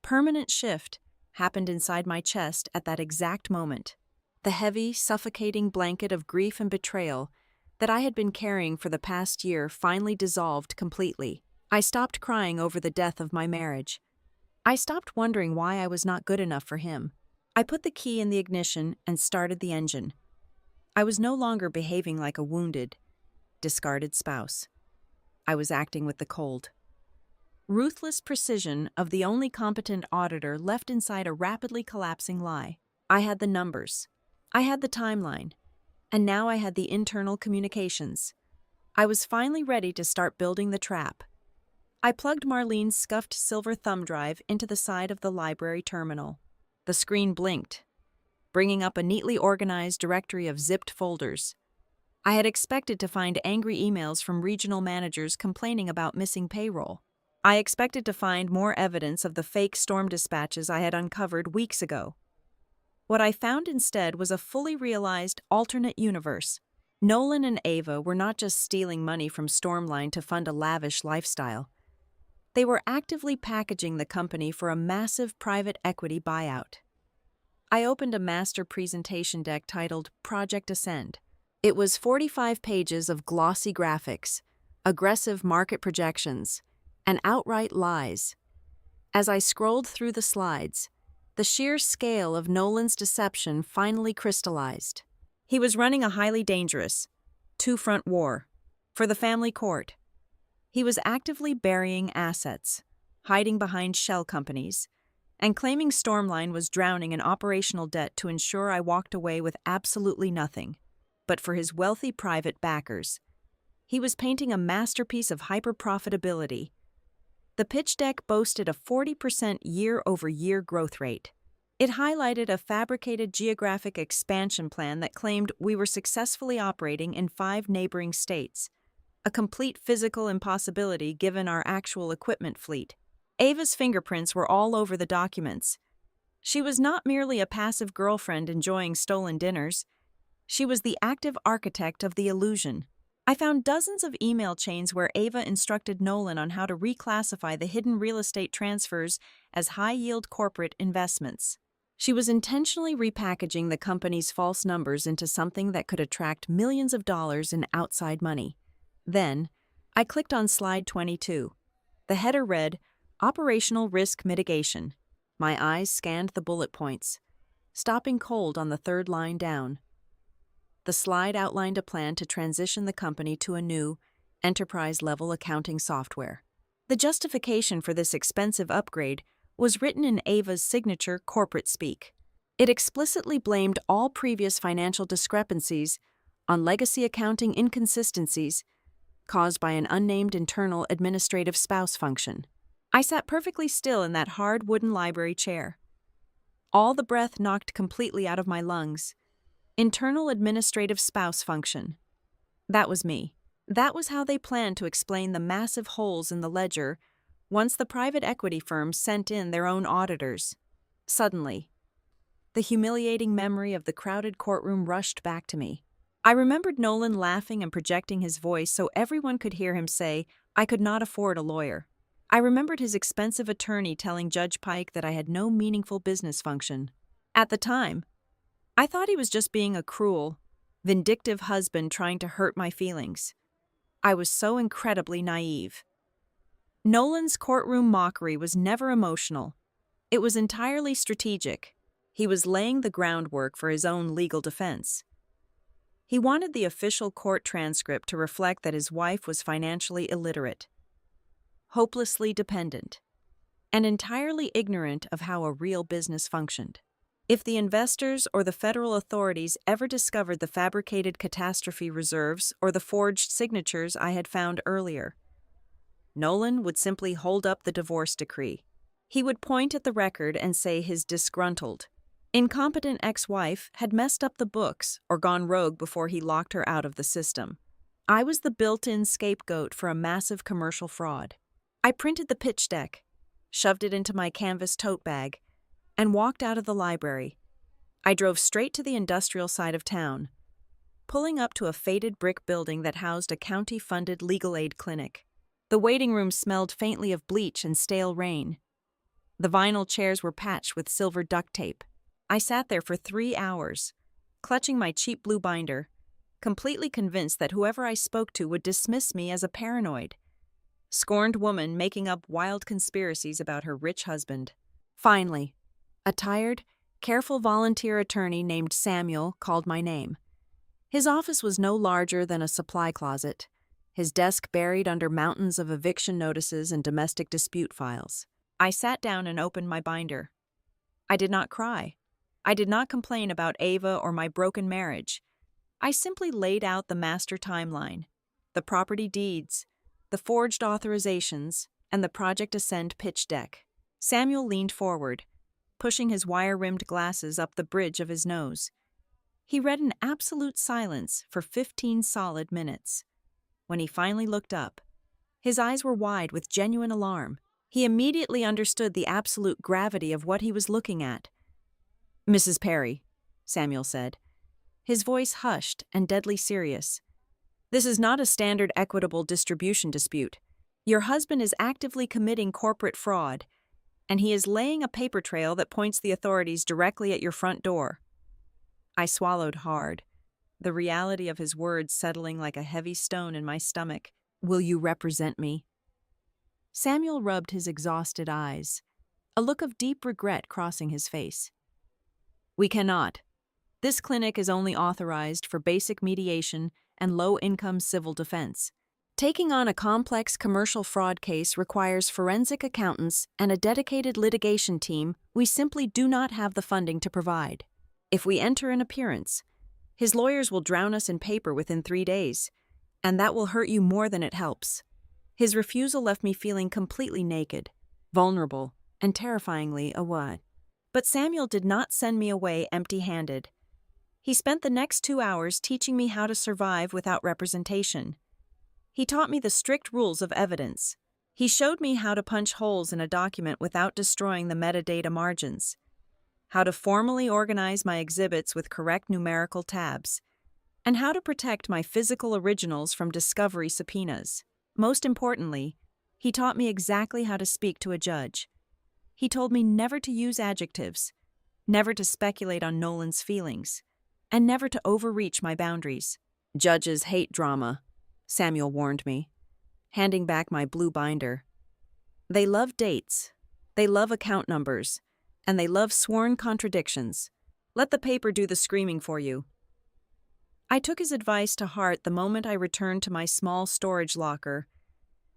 permanent shift happened inside my chest at that exact moment. The heavy, suffocating blanket of grief and betrayal that I had been carrying for the past year finally dissolved completely. I stopped crying over the death of my marriage. I stopped wondering why I was not good enough for him. I put the key in the ignition and started the engine. I was no longer behaving like a wounded, discarded spouse. I was acting with the cold, ruthless precision of the only competent auditor left inside a rapidly collapsing lie. I had the numbers. I had the timeline. And now I had the internal communications. I was finally ready to start building the trap. I plugged Marlene's scuffed silver thumb drive into the side of the library terminal. The screen blinked, bringing up a neatly organized directory of zipped folders. I had expected to find angry emails from regional managers complaining about missing payroll. I expected to find more evidence of the fake storm dispatches I had uncovered weeks ago. What I found instead was a fully realized alternate universe. Nolan and Ava were not just stealing money from Stormline to fund a lavish lifestyle. They were actively packaging the company for a massive private equity buyout. I opened a master presentation deck titled Project Ascend. It was 45 pages of glossy graphics, aggressive market projections, and outright lies. As I scrolled through the slides, the sheer scale of Nolan's deception finally crystallized. He was running a highly dangerous, two-front war for the family court. He was actively burying assets, hiding behind shell companies, and claiming Stormline was drowning in operational debt to ensure I walked away with absolutely nothing. But for his wealthy private backers, he was painting a masterpiece of hyper-profitability. The pitch deck boasted a 40% year-over-year growth rate. It highlighted a fabricated geographic expansion plan that claimed we were successfully operating in 5 neighboring states, a complete physical impossibility given our actual equipment fleet. Ava's fingerprints were all over the documents. She was not merely a passive girlfriend enjoying stolen dinners. She was the active architect of the illusion. I found dozens of email chains where Ava instructed Nolan on how to reclassify the hidden real estate transfers as high-yield corporate investments. She was intentionally repackaging the company's false numbers into something that could attract millions of dollars in outside money. Then, I clicked on slide 22. The header read, Operational Risk Mitigation. My eyes scanned the bullet points, stopping cold on the third line down. The slide outlined a plan to transition the company to a new, enterprise-level accounting software. The justification for this expensive upgrade was written in Ava's signature corporate speak. It explicitly blamed all previous financial discrepancies on legacy accounting inconsistencies caused by an unnamed internal administrative spouse function. I sat perfectly still in that hard wooden library chair. All the breath knocked completely out of my lungs. Internal administrative spouse function. That was me. That was how they planned to explain the massive holes in the ledger once the private equity firm sent in their own auditors. Suddenly, the humiliating memory of the crowded courtroom rushed back to me. I remembered Nolan laughing and projecting his voice so everyone could hear him say, I could not afford a lawyer. I remembered his expensive attorney telling Judge Pike that I had no meaningful business function. At the time, I thought he was just being a cruel, vindictive husband trying to hurt my feelings. I was so incredibly naive. Nolan's courtroom mockery was never emotional. It was entirely strategic. He was laying the groundwork for his own legal defense. He wanted the official court transcript to reflect that his wife was financially illiterate, hopelessly dependent, and entirely ignorant of how a real business functioned. If the investors or the federal authorities ever discovered the fabricated catastrophe reserves or the forged signatures I had found earlier, Nolan would simply hold up the divorce decree. He would point at the record and say his disgruntled, incompetent ex-wife had messed up the books or gone rogue before he locked her out of the system. I was the built-in scapegoat for a massive commercial fraud. I printed the pitch deck, shoved it into my canvas tote bag, and walked out of the library. I drove straight to the industrial side of town, pulling up to a faded brick building that housed a county-funded legal aid clinic. The waiting room smelled faintly of bleach and stale rain. The vinyl chairs were patched with silver duct tape. I sat there for 3 hours, clutching my cheap blue binder, completely convinced that whoever I spoke to would dismiss me as a paranoid, scorned woman making up wild conspiracies about her rich husband. Finally, a tired, careful volunteer attorney named Samuel called my name. His office was no larger than a supply closet, his desk buried under mountains of eviction notices and domestic dispute files. I sat down and opened my binder. I did not cry. I did not complain about Ava or my broken marriage. I simply laid out the master timeline, the property deeds, the forged authorizations, and the Project Ascend pitch deck. Samuel leaned forward, pushing his wire-rimmed glasses up the bridge of his nose. He read in absolute silence for 15 solid minutes. When he finally looked up, his eyes were wide with genuine alarm. He immediately understood the absolute gravity of what he was looking at. "Mrs. Perry," Samuel said, his voice hushed and deadly serious. "This is not a standard equitable distribution dispute. Your husband is actively committing corporate fraud, and he is laying a paper trail that points the authorities directly at your front door." I swallowed hard, the reality of his words settling like a heavy stone in my stomach. "Will you represent me?" Samuel rubbed his exhausted eyes, a look of deep regret crossing his face. "We cannot. This clinic is only authorized for basic mediation and low-income civil defense. Taking on a complex commercial fraud case requires forensic accountants and a dedicated litigation team we simply do not have the funding to provide. If we enter an appearance, his lawyers will drown us in paper within 3 days, and that will hurt you more than it helps." His refusal left me feeling completely naked, vulnerable, and terrifyingly awed. But Samuel did not send me away empty-handed. He spent the next 2 hours teaching me how to survive without representation. He taught me the strict rules of evidence. He showed me how to punch holes in a document without destroying the metadata margins, how to formally organize my exhibits with correct numerical tabs, and how to protect my physical originals from discovery subpoenas. Most importantly, he taught me exactly how to speak to a judge. He told me never to use adjectives, never to speculate on Nolan's feelings, and never to overreach my boundaries. "Judges hate drama," Samuel warned me, handing back my blue binder. "They love dates, they love account numbers, and they love sworn contradictions. Let the paper do the screaming for you." I took his advice to heart the moment I returned to my small storage locker.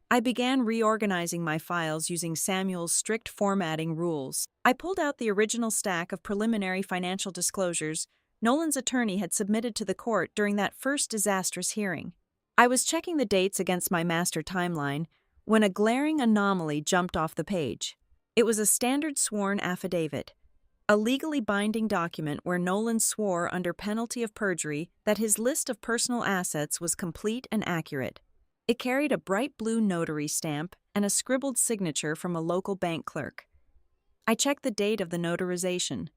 I began reorganizing my files using Samuel's strict formatting rules. I pulled out the original stack of preliminary financial disclosures Nolan's attorney had submitted to the court during that first disastrous hearing. I was checking the dates against my master timeline when a glaring anomaly jumped off the page. It was a standard sworn affidavit, a legally binding document where Nolan swore under penalty of perjury that his list of personal assets was complete and accurate. It carried a bright blue notary stamp and a scribbled signature from a local bank clerk. I checked the date of the notarization.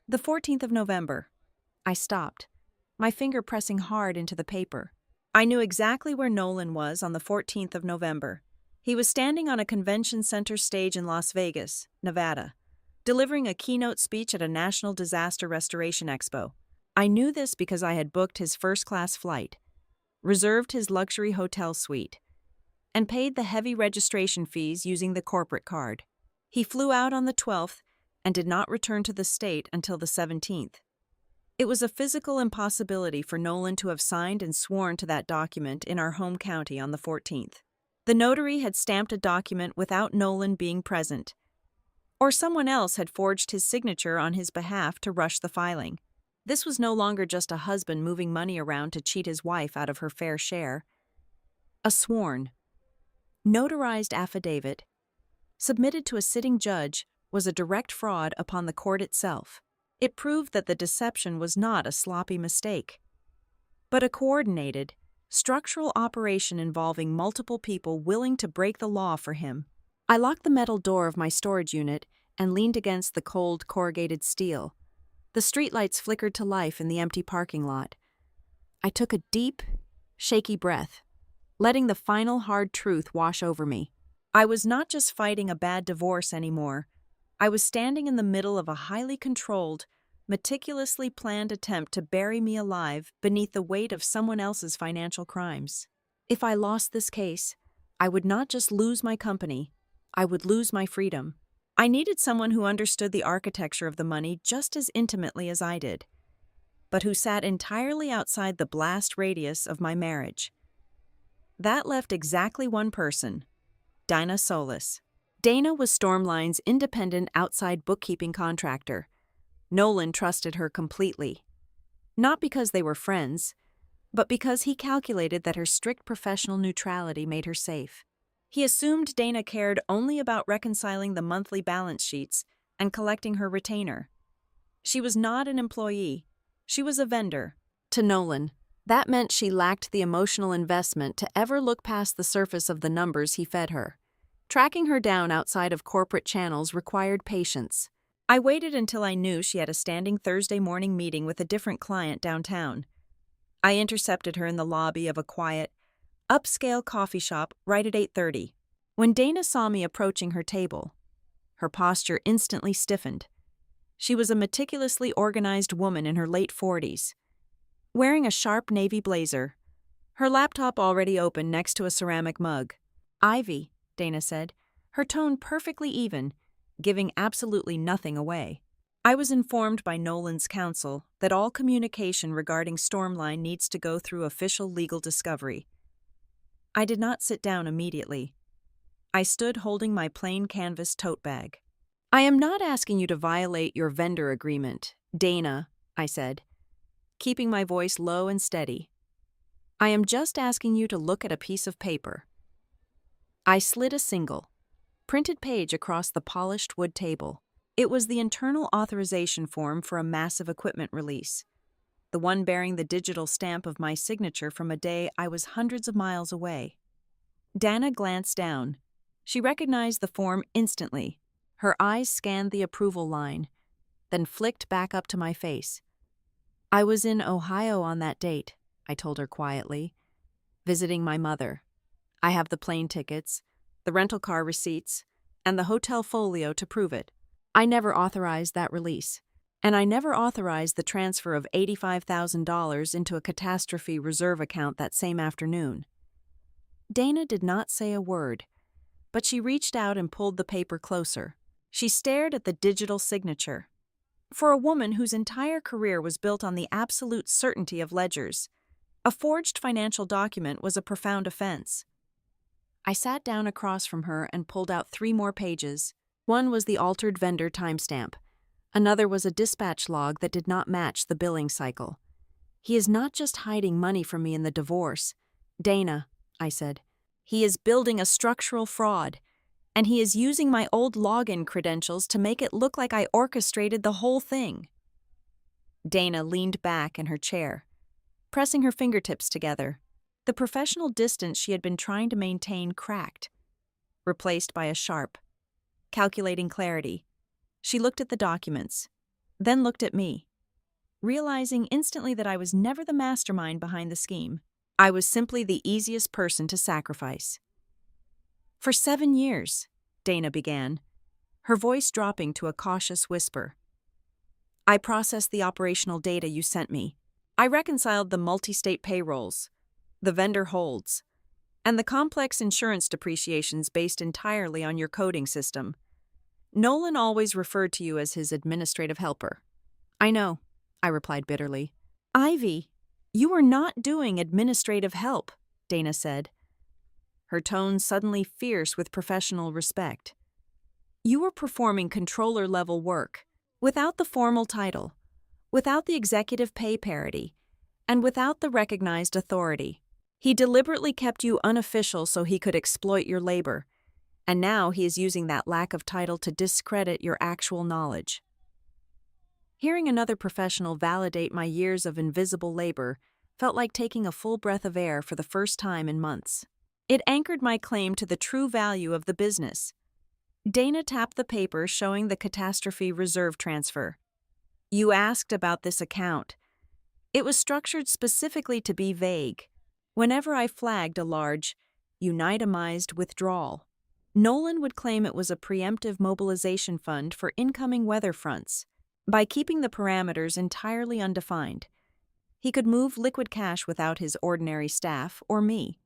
The 14th of November. I stopped, my finger pressing hard into the paper. I knew exactly where Nolan was on the 14th of November. He was standing on a convention center stage in Las Vegas, Nevada, delivering a keynote speech at a National Disaster Restoration Expo. I knew this because I had booked his first-class flight, reserved his luxury hotel suite, and paid the heavy registration fees using the corporate card. He flew out on the 12th and did not return to the state until the 17th. It was a physical impossibility for Nolan to have signed and sworn to that document in our home county on the 14th. The notary had stamped a document without Nolan being present, or someone else had forged his signature on his behalf to rush the filing. This was no longer just a husband moving money around to cheat his wife out of her fair share. A sworn, notarized affidavit, submitted to a sitting judge, was a direct fraud upon the court itself. It proved that the deception was not a sloppy mistake, but a coordinated, structural operation involving multiple people willing to break the law for him. I locked the metal door of my storage unit and leaned against the cold, corrugated steel. The streetlights flickered to life in the empty parking lot. I took a deep, shaky breath, letting the final hard truth wash over me. I was not just fighting a bad divorce anymore. I was standing in the middle of a highly controlled, meticulously planned attempt to bury me alive beneath the weight of someone else's financial crimes. If I lost this case, I would not just lose my company, I would lose my freedom. I needed someone who understood the architecture of the money just as intimately as I did, but who sat entirely outside the blast radius of my marriage. That left exactly one person, Dana Solis. Dana was Stormline's independent outside bookkeeping contractor. Nolan trusted her completely. Not because they were friends, but because he calculated that her strict professional neutrality made her safe. He assumed Dana cared only about reconciling the monthly balance sheets and collecting her retainer. She was not an employee. She was a vendor. To Nolan, that meant she lacked the emotional investment to ever look past the surface of the numbers he fed her. Tracking her down outside of corporate channels required patience. I waited until I knew she had a standing Thursday morning meeting with a different client downtown. I intercepted her in the lobby of a quiet, upscale coffee shop right at 8:30. When Dana saw me approaching her table, her posture instantly stiffened. She was a meticulously organized woman in her late 40s, wearing a sharp navy blazer, her laptop already open next to a ceramic mug. "Ivy," Dana said, her tone perfectly even, giving absolutely nothing away. I was informed by Nolan's counsel that all communication regarding Stormline needs to go through official legal discovery. I did not sit down immediately. I stood holding my plain canvas tote bag. "I am not asking you to violate your vendor agreement, Dana," I said, keeping my voice low and steady. "I am just asking you to look at a piece of paper." I slid a single, printed page across the polished wood table. It was the internal authorization form for a massive equipment release, the one bearing the digital stamp of my signature from a day I was hundreds of miles away. Dana glanced down. She recognized the form instantly. Her eyes scanned the approval line, then flicked back up to my face. "I was in Ohio on that date," I told her quietly, "visiting my mother. I have the plane tickets, the rental car receipts, and the hotel folio to prove it. I never authorized that release, and I never authorized the transfer of $85,000 into a catastrophe reserve account that same afternoon." Dana did not say a word, but she reached out and pulled the paper closer. She stared at the digital signature. For a woman whose entire career was built on the absolute certainty of ledgers, a forged financial document was a profound offense. I sat down across from her and pulled out 3 more pages. One was the altered vendor timestamp. Another was a dispatch log that did not match the billing cycle. "He is not just hiding money from me in the divorce, Dana," I said. "He is building a structural fraud, and he is using my old login credentials to make it look like I orchestrated the whole thing." Dana leaned back in her chair, pressing her fingertips together. The professional distance she had been trying to maintain cracked, replaced by a sharp, calculating clarity. She looked at the documents, then looked at me, realizing instantly that I was never the mastermind behind the scheme. I was simply the easiest person to sacrifice. "For 7 years," Dana began, her voice dropping to a cautious whisper, "I processed the operational data you sent me. I reconciled the multi-state payrolls, the vendor holds, and the complex insurance depreciations based entirely on your coding system. Nolan always referred to you as his administrative helper." "I know," I replied bitterly. "Ivy, you are not doing administrative help," Dana said, her tone suddenly fierce with professional respect. "You are performing controller-level work, without the formal title, without the executive pay parity, and without the recognized authority. He deliberately kept you unofficial so he could exploit your labor, and now he is using that lack of title to discredit your actual knowledge." Hearing another professional validate my years of invisible labor felt like taking a full breath of air for the first time in months. It anchored my claim to the true value of the business. Dana tapped the paper showing the catastrophe reserve transfer. "You asked about this account. It was structured specifically to be vague. Whenever I flagged a large, unitemized withdrawal, Nolan would claim it was a preemptive mobilization fund for incoming weather fronts. By keeping the parameters entirely undefined, he could move liquid cash without his ordinary staff or me,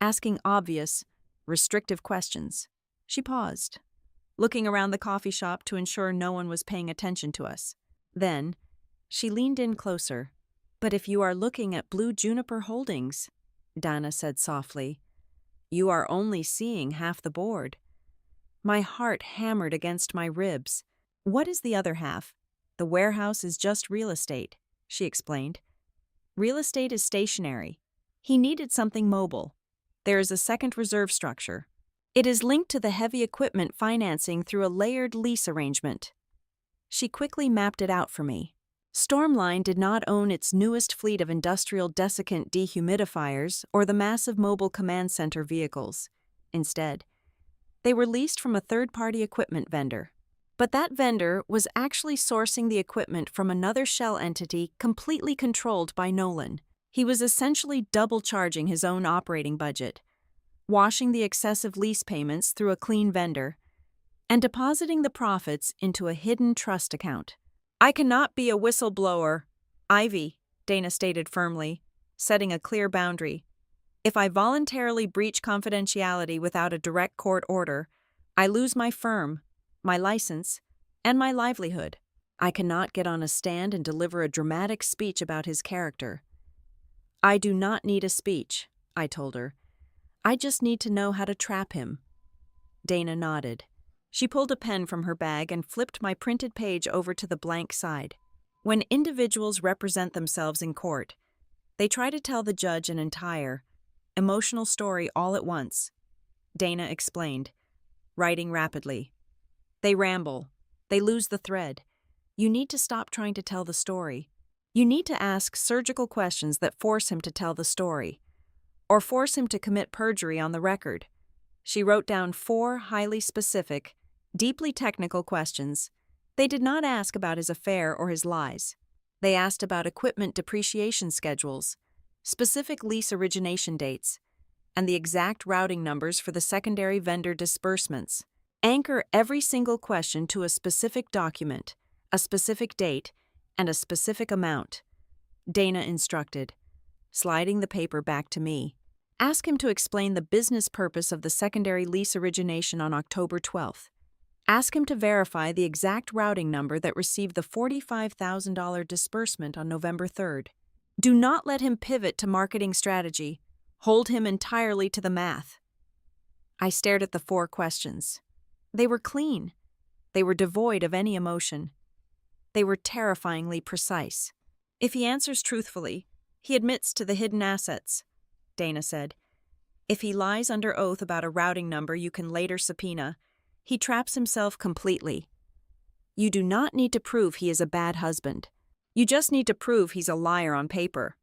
asking obvious, restrictive questions." She paused, looking around the coffee shop to ensure no one was paying attention to us. Then, she leaned in closer. "But if you are looking at Blue Juniper Holdings," Dana said softly, "you are only seeing half the board." My heart hammered against my ribs. "What is the other half? The warehouse is just real estate." she explained. Real estate is stationary. He needed something mobile. There is a second reserve structure. It is linked to the heavy equipment financing through a layered lease arrangement. She quickly mapped it out for me. Stormline did not own its newest fleet of industrial desiccant dehumidifiers or the massive mobile command center vehicles. Instead, they were leased from a third-party equipment vendor. But that vendor was actually sourcing the equipment from another shell entity completely controlled by Nolan. He was essentially double-charging his own operating budget, washing the excessive lease payments through a clean vendor, and depositing the profits into a hidden trust account. "I cannot be a whistleblower, Ivy," Dana stated firmly, setting a clear boundary. "If I voluntarily breach confidentiality without a direct court order, I lose my firm, my license, and my livelihood. I cannot get on a stand and deliver a dramatic speech about his character." "I do not need a speech," I told her. "I just need to know how to trap him." Dana nodded. She pulled a pen from her bag and flipped my printed page over to the blank side. "When individuals represent themselves in court, they try to tell the judge an entire, emotional story all at once," Dana explained, writing rapidly. "They ramble. They lose the thread. You need to stop trying to tell the story. You need to ask surgical questions that force him to tell the story, or force him to commit perjury on the record." She wrote down 4 highly specific, deeply technical questions. They did not ask about his affair or his lies. They asked about equipment depreciation schedules, specific lease origination dates, and the exact routing numbers for the secondary vendor disbursements. Anchor every single question to a specific document, a specific date, and a specific amount, Dana instructed, sliding the paper back to me. Ask him to explain the business purpose of the secondary lease origination on October 12th. Ask him to verify the exact routing number that received the $45,000 disbursement on November 3rd. Do not let him pivot to marketing strategy. Hold him entirely to the math. I stared at the 4 questions. They were clean. They were devoid of any emotion. They were terrifyingly precise. "If he answers truthfully, he admits to the hidden assets," Dana said. "If he lies under oath about a routing number you can later subpoena, he traps himself completely. You do not need to prove he is a bad husband. You just need to prove he's a liar on paper."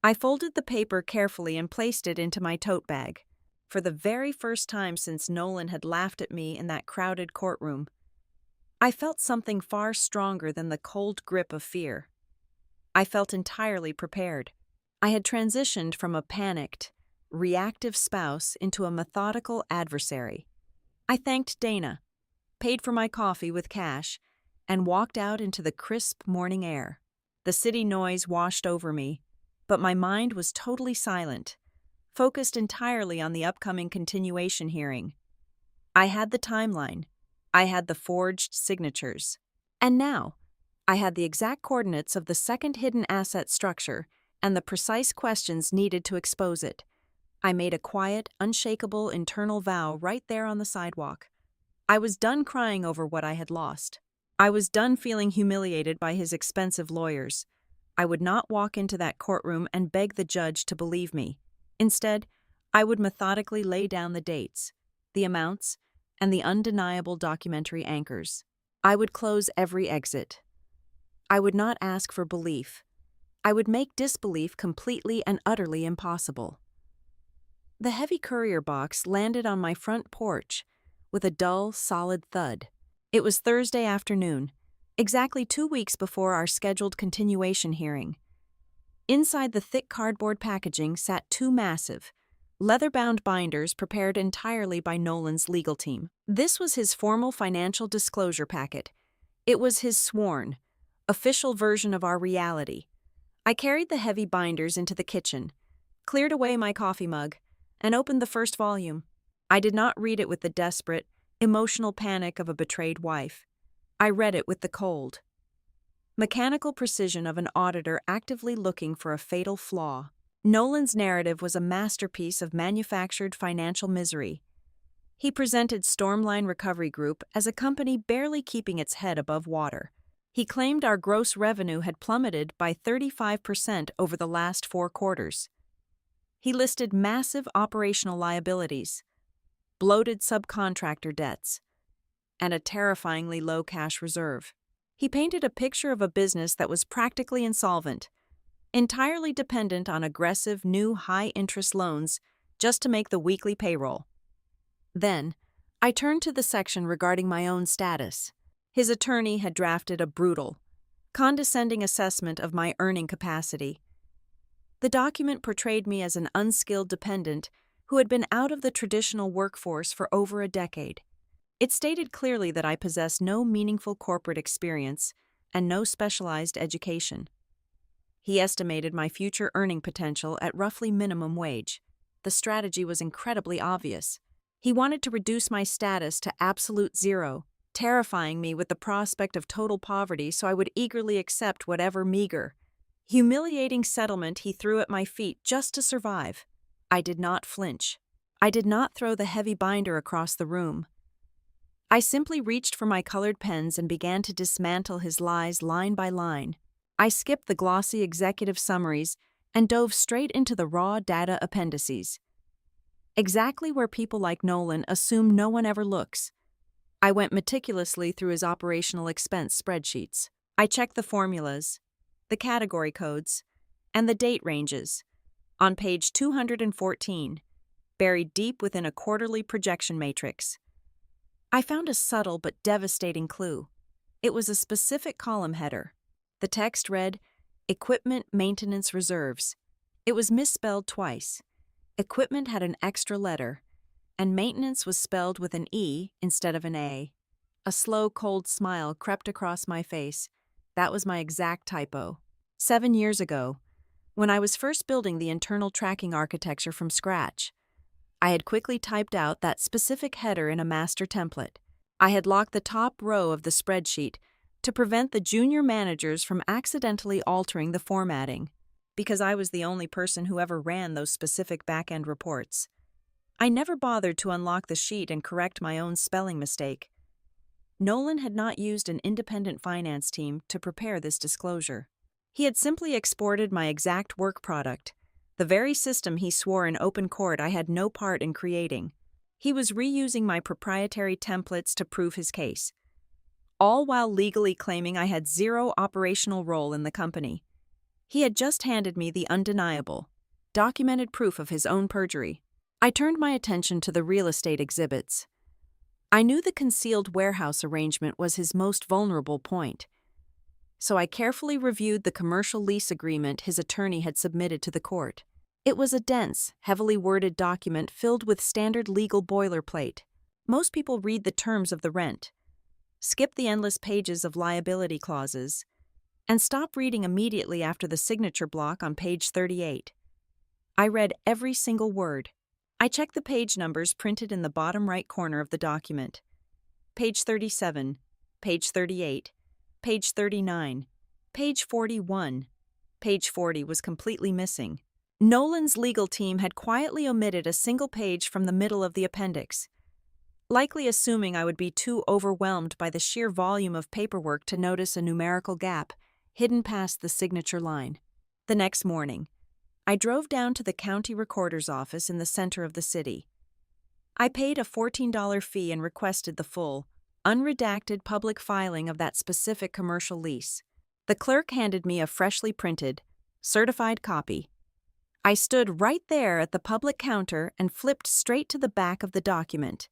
I folded the paper carefully and placed it into my tote bag. For the very first time since Nolan had laughed at me in that crowded courtroom, I felt something far stronger than the cold grip of fear. I felt entirely prepared. I had transitioned from a panicked, reactive spouse into a methodical adversary. I thanked Dana, paid for my coffee with cash, and walked out into the crisp morning air. The city noise washed over me, but my mind was totally silent, focused entirely on the upcoming continuation hearing. I had the timeline. I had the forged signatures. And now, I had the exact coordinates of the second hidden asset structure and the precise questions needed to expose it. I made a quiet, unshakable internal vow right there on the sidewalk. I was done crying over what I had lost. I was done feeling humiliated by his expensive lawyers. I would not walk into that courtroom and beg the judge to believe me. Instead, I would methodically lay down the dates, the amounts, and the undeniable documentary anchors. I would close every exit. I would not ask for belief. I would make disbelief completely and utterly impossible. The heavy courier box landed on my front porch with a dull, solid thud. It was Thursday afternoon, exactly 2 weeks before our scheduled continuation hearing. Inside the thick cardboard packaging sat 2 massive, leather-bound binders prepared entirely by Nolan's legal team. This was his formal financial disclosure packet. It was his sworn, official version of our reality. I carried the heavy binders into the kitchen, cleared away my coffee mug, and opened the first volume. I did not read it with the desperate, emotional panic of a betrayed wife. I read it with the cold, mechanical precision of an auditor actively looking for a fatal flaw. Nolan's narrative was a masterpiece of manufactured financial misery. He presented Stormline Recovery Group as a company barely keeping its head above water. He claimed our gross revenue had plummeted by 35% over the last 4 quarters. He listed massive operational liabilities, bloated subcontractor debts, and a terrifyingly low cash reserve. He painted a picture of a business that was practically insolvent, entirely dependent on aggressive new high-interest loans just to make the weekly payroll. Then, I turned to the section regarding my own status. His attorney had drafted a brutal, condescending assessment of my earning capacity. The document portrayed me as an unskilled dependent who had been out of the traditional workforce for over a decade. It stated clearly that I possessed no meaningful corporate experience and no specialized education. He estimated my future earning potential at roughly minimum wage. The strategy was incredibly obvious. He wanted to reduce my status to absolute zero, terrifying me with the prospect of total poverty so I would eagerly accept whatever meager, humiliating settlement he threw at my feet just to survive. I did not flinch. I did not throw the heavy binder across the room. I simply reached for my colored pens and began to dismantle his lies line by line. I skipped the glossy executive summaries and dove straight into the raw data appendices. Exactly where people like Nolan assume no one ever looks. I went meticulously through his operational expense spreadsheets. I checked the formulas, the category codes, and the date ranges. On page 214, buried deep within a quarterly projection matrix, I found a subtle but devastating clue. It was a specific column header. The text read, Equipment Maintenance Reserves. It was misspelled twice. Equipment had an extra letter, and maintenance was spelled with an E instead of an A. A slow, cold smile crept across my face. That was my exact typo. 7 years ago, when I was first building the internal tracking architecture from scratch, I had quickly typed out that specific header in a master template. I had locked the top row of the spreadsheet to prevent the junior managers from accidentally altering the formatting, because I was the only person who ever ran those specific back-end reports. I never bothered to unlock the sheet and correct my own spelling mistake. Nolan had not used an independent finance team to prepare this disclosure. He had simply exported my exact work product, the very system he swore in open court I had no part in creating. He was reusing my proprietary templates to prove his case, all while legally claiming I had zero operational role in the company. He had just handed me the undeniable, documented proof of his own perjury. I turned my attention to the real estate exhibits. I knew the concealed warehouse arrangement was his most vulnerable point, so I carefully reviewed the commercial lease agreement his attorney had submitted to the court. It was a dense, heavily worded document filled with standard legal boilerplate. Most people read the terms of the rent, skip the endless pages of liability clauses, and stop reading immediately after the signature block on page 38. I read every single word. I checked the page numbers printed in the bottom right corner of the document. Page 37, page 38, page 39, page 41. Page 40 was completely missing. Nolan's legal team had quietly omitted a single page from the middle of the appendix, likely assuming I would be too overwhelmed by the sheer volume of paperwork to notice a numerical gap hidden past the signature line. The next morning, I drove down to the county recorder's office in the center of the city. I paid a $14 fee and requested the full, unredacted public filing of that specific commercial lease. The clerk handed me a freshly printed, certified copy. I stood right there at the public counter and flipped straight to the back of the document.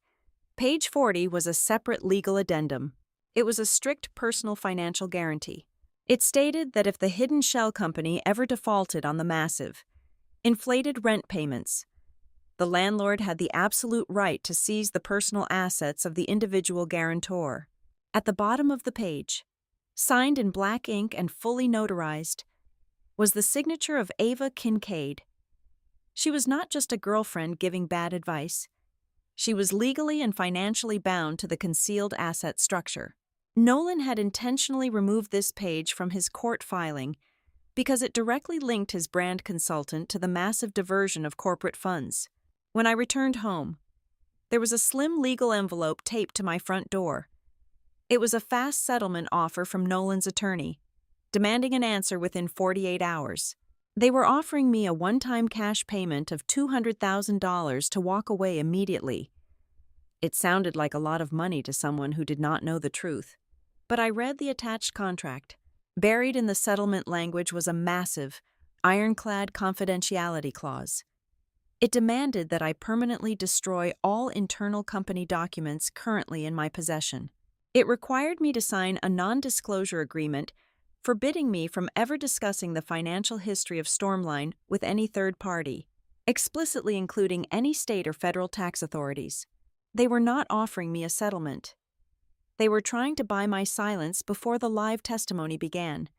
Page 40 was a separate legal addendum. It was a strict personal financial guarantee. It stated that if the hidden shell company ever defaulted on the massive, inflated rent payments, the landlord had the absolute right to seize the personal assets of the individual guarantor. At the bottom of the page, signed in black ink and fully notarized, was the signature of Ava Kincaid. She was not just a girlfriend giving bad advice. She was legally and financially bound to the concealed asset structure. Nolan had intentionally removed this page from his court filing because it directly linked his brand consultant to the massive diversion of corporate funds. When I returned home, there was a slim legal envelope taped to my front door. It was a fast settlement offer from Nolan's attorney, demanding an answer within 48 hours. They were offering me a one-time cash payment of $200,000 to walk away immediately. It sounded like a lot of money to someone who did not know the truth. But I read the attached contract. Buried in the settlement language was a massive, ironclad confidentiality clause. It demanded that I permanently destroy all internal company documents currently in my possession. It required me to sign a non-disclosure agreement forbidding me from ever discussing the financial history of Stormline with any third party, explicitly including any state or federal tax authorities. They were not offering me a settlement. They were trying to buy my silence before the live testimony began.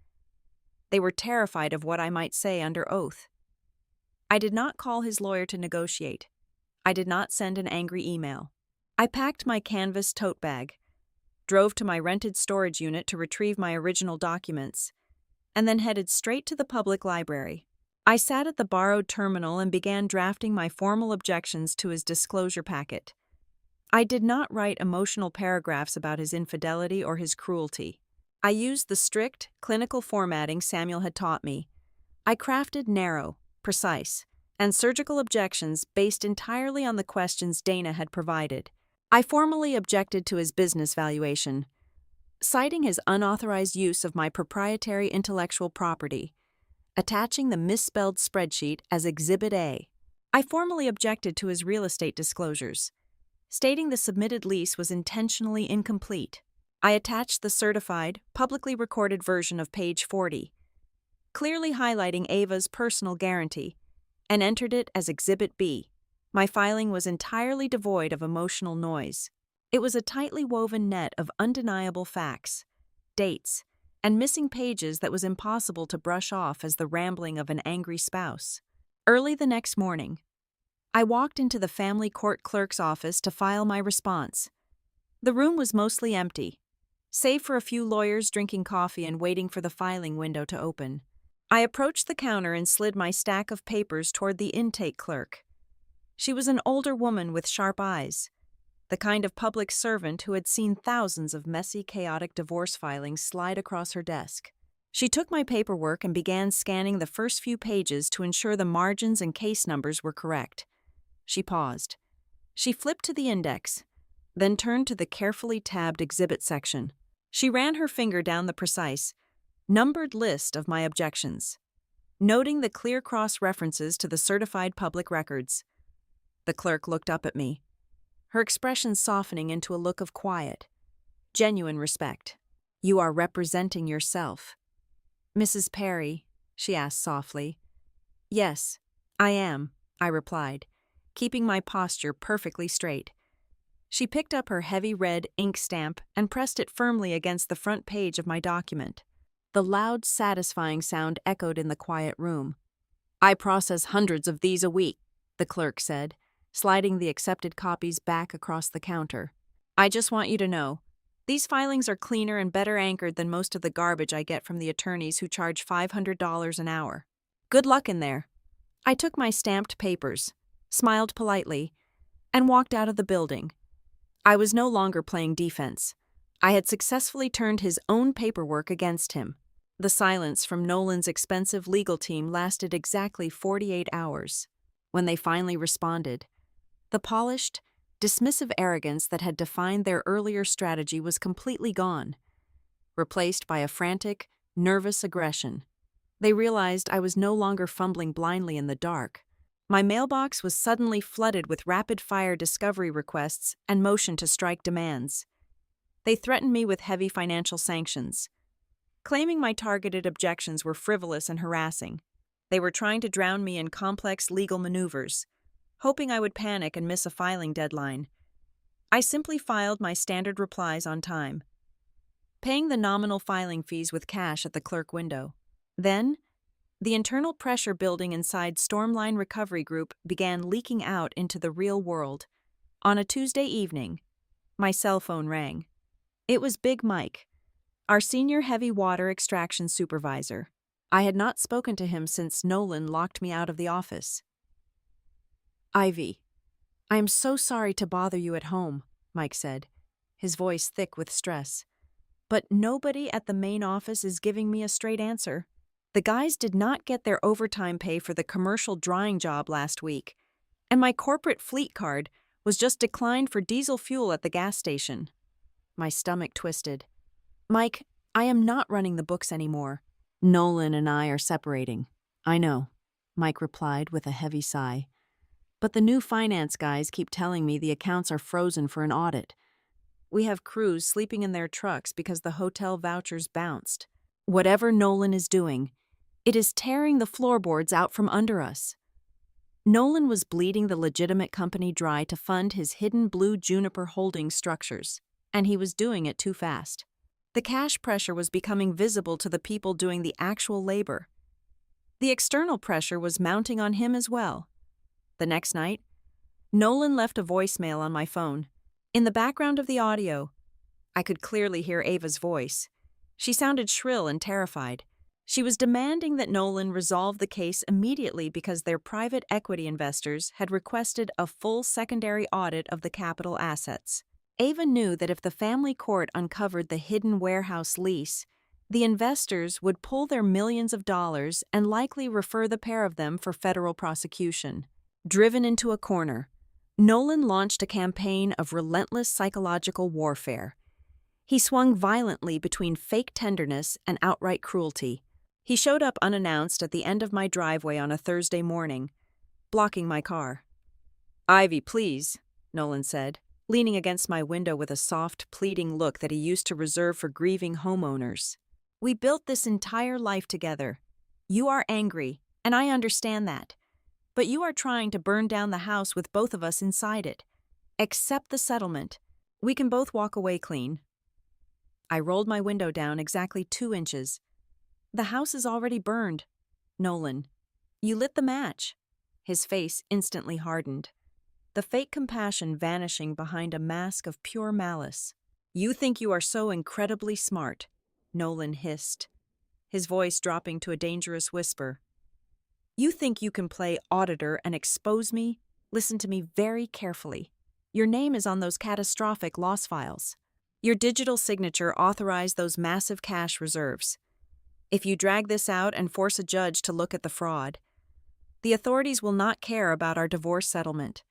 They were terrified of what I might say under oath. I did not call his lawyer to negotiate. I did not send an angry email. I packed my canvas tote bag, drove to my rented storage unit to retrieve my original documents, and then headed straight to the public library. I sat at the borrowed terminal and began drafting my formal objections to his disclosure packet. I did not write emotional paragraphs about his infidelity or his cruelty. I used the strict, clinical formatting Samuel had taught me. I crafted narrow, precise, and surgical objections based entirely on the questions Dana had provided. I formally objected to his business valuation, citing his unauthorized use of my proprietary intellectual property, attaching the misspelled spreadsheet as Exhibit A. I formally objected to his real estate disclosures, stating the submitted lease was intentionally incomplete. I attached the certified, publicly recorded version of page 40, clearly highlighting Ava's personal guarantee, and entered it as Exhibit B. My filing was entirely devoid of emotional noise. It was a tightly woven net of undeniable facts, dates, and missing pages that was impossible to brush off as the rambling of an angry spouse. Early the next morning, I walked into the family court clerk's office to file my response. The room was mostly empty, save for a few lawyers drinking coffee and waiting for the filing window to open. I approached the counter and slid my stack of papers toward the intake clerk. She was an older woman with sharp eyes, the kind of public servant who had seen thousands of messy, chaotic divorce filings slide across her desk. She took my paperwork and began scanning the first few pages to ensure the margins and case numbers were correct. She paused. She flipped to the index, then turned to the carefully tabbed exhibit section. She ran her finger down the precise, numbered list of my objections, noting the clear cross-references to the certified public records. The clerk looked up at me, her expression softening into a look of quiet, genuine respect. "You are representing yourself." "Mrs. Perry," she asked softly. "Yes, I am," I replied, keeping my posture perfectly straight. She picked up her heavy red ink stamp and pressed it firmly against the front page of my document. The loud, satisfying sound echoed in the quiet room. "I process hundreds of these a week," the clerk said, sliding the accepted copies back across the counter. "I just want you to know, these filings are cleaner and better anchored than most of the garbage I get from the attorneys who charge $500 an hour. Good luck in there." I took my stamped papers, smiled politely, and walked out of the building. I was no longer playing defense. I had successfully turned his own paperwork against him. The silence from Nolan's expensive legal team lasted exactly 48 hours. When they finally responded, the polished, dismissive arrogance that had defined their earlier strategy was completely gone, replaced by a frantic, nervous aggression. They realized I was no longer fumbling blindly in the dark. My mailbox was suddenly flooded with rapid-fire discovery requests and motion-to-strike demands. They threatened me with heavy financial sanctions, claiming my targeted objections were frivolous and harassing. They were trying to drown me in complex legal maneuvers, hoping I would panic and miss a filing deadline. I simply filed my standard replies on time, paying the nominal filing fees with cash at the clerk window. Then, the internal pressure building inside Stormline Recovery Group began leaking out into the real world. On a Tuesday evening, my cell phone rang. It was Big Mike, our senior heavy water extraction supervisor. I had not spoken to him since Nolan locked me out of the office. "Ivy, I am so sorry to bother you at home," Mike said, his voice thick with stress. But nobody at the main office is giving me a straight answer. The guys did not get their overtime pay for the commercial drying job last week, and my corporate fleet card was just declined for diesel fuel at the gas station. My stomach twisted. Mike, I am not running the books anymore. Nolan and I are separating. I know, Mike replied with a heavy sigh. But the new finance guys keep telling me the accounts are frozen for an audit. We have crews sleeping in their trucks because the hotel vouchers bounced. Whatever Nolan is doing, it is tearing the floorboards out from under us. Nolan was bleeding the legitimate company dry to fund his hidden blue juniper holding structures, and he was doing it too fast. The cash pressure was becoming visible to the people doing the actual labor. The external pressure was mounting on him as well. The next night, Nolan left a voicemail on my phone. In the background of the audio, I could clearly hear Ava's voice. She sounded shrill and terrified. She was demanding that Nolan resolve the case immediately because their private equity investors had requested a full secondary audit of the capital assets. Ava knew that if the family court uncovered the hidden warehouse lease, the investors would pull their millions of dollars and likely refer the pair of them for federal prosecution. Driven into a corner, Nolan launched a campaign of relentless psychological warfare. He swung violently between fake tenderness and outright cruelty. He showed up unannounced at the end of my driveway on a Thursday morning, blocking my car. "Ivy, please," Nolan said, leaning against my window with a soft, pleading look that he used to reserve for grieving homeowners. "We built this entire life together. You are angry, and I understand that. But you are trying to burn down the house with both of us inside it. Accept the settlement. We can both walk away clean." I rolled my window down exactly 2 inches. "The house is already burned. Nolan, you lit the match." His face instantly hardened, the fake compassion vanishing behind a mask of pure malice. "You think you are so incredibly smart," Nolan hissed, his voice dropping to a dangerous whisper. "You think you can play auditor and expose me? Listen to me very carefully. Your name is on those catastrophic loss files. Your digital signature authorized those massive cash reserves. If you drag this out and force a judge to look at the fraud, the authorities will not care about our divorce settlement.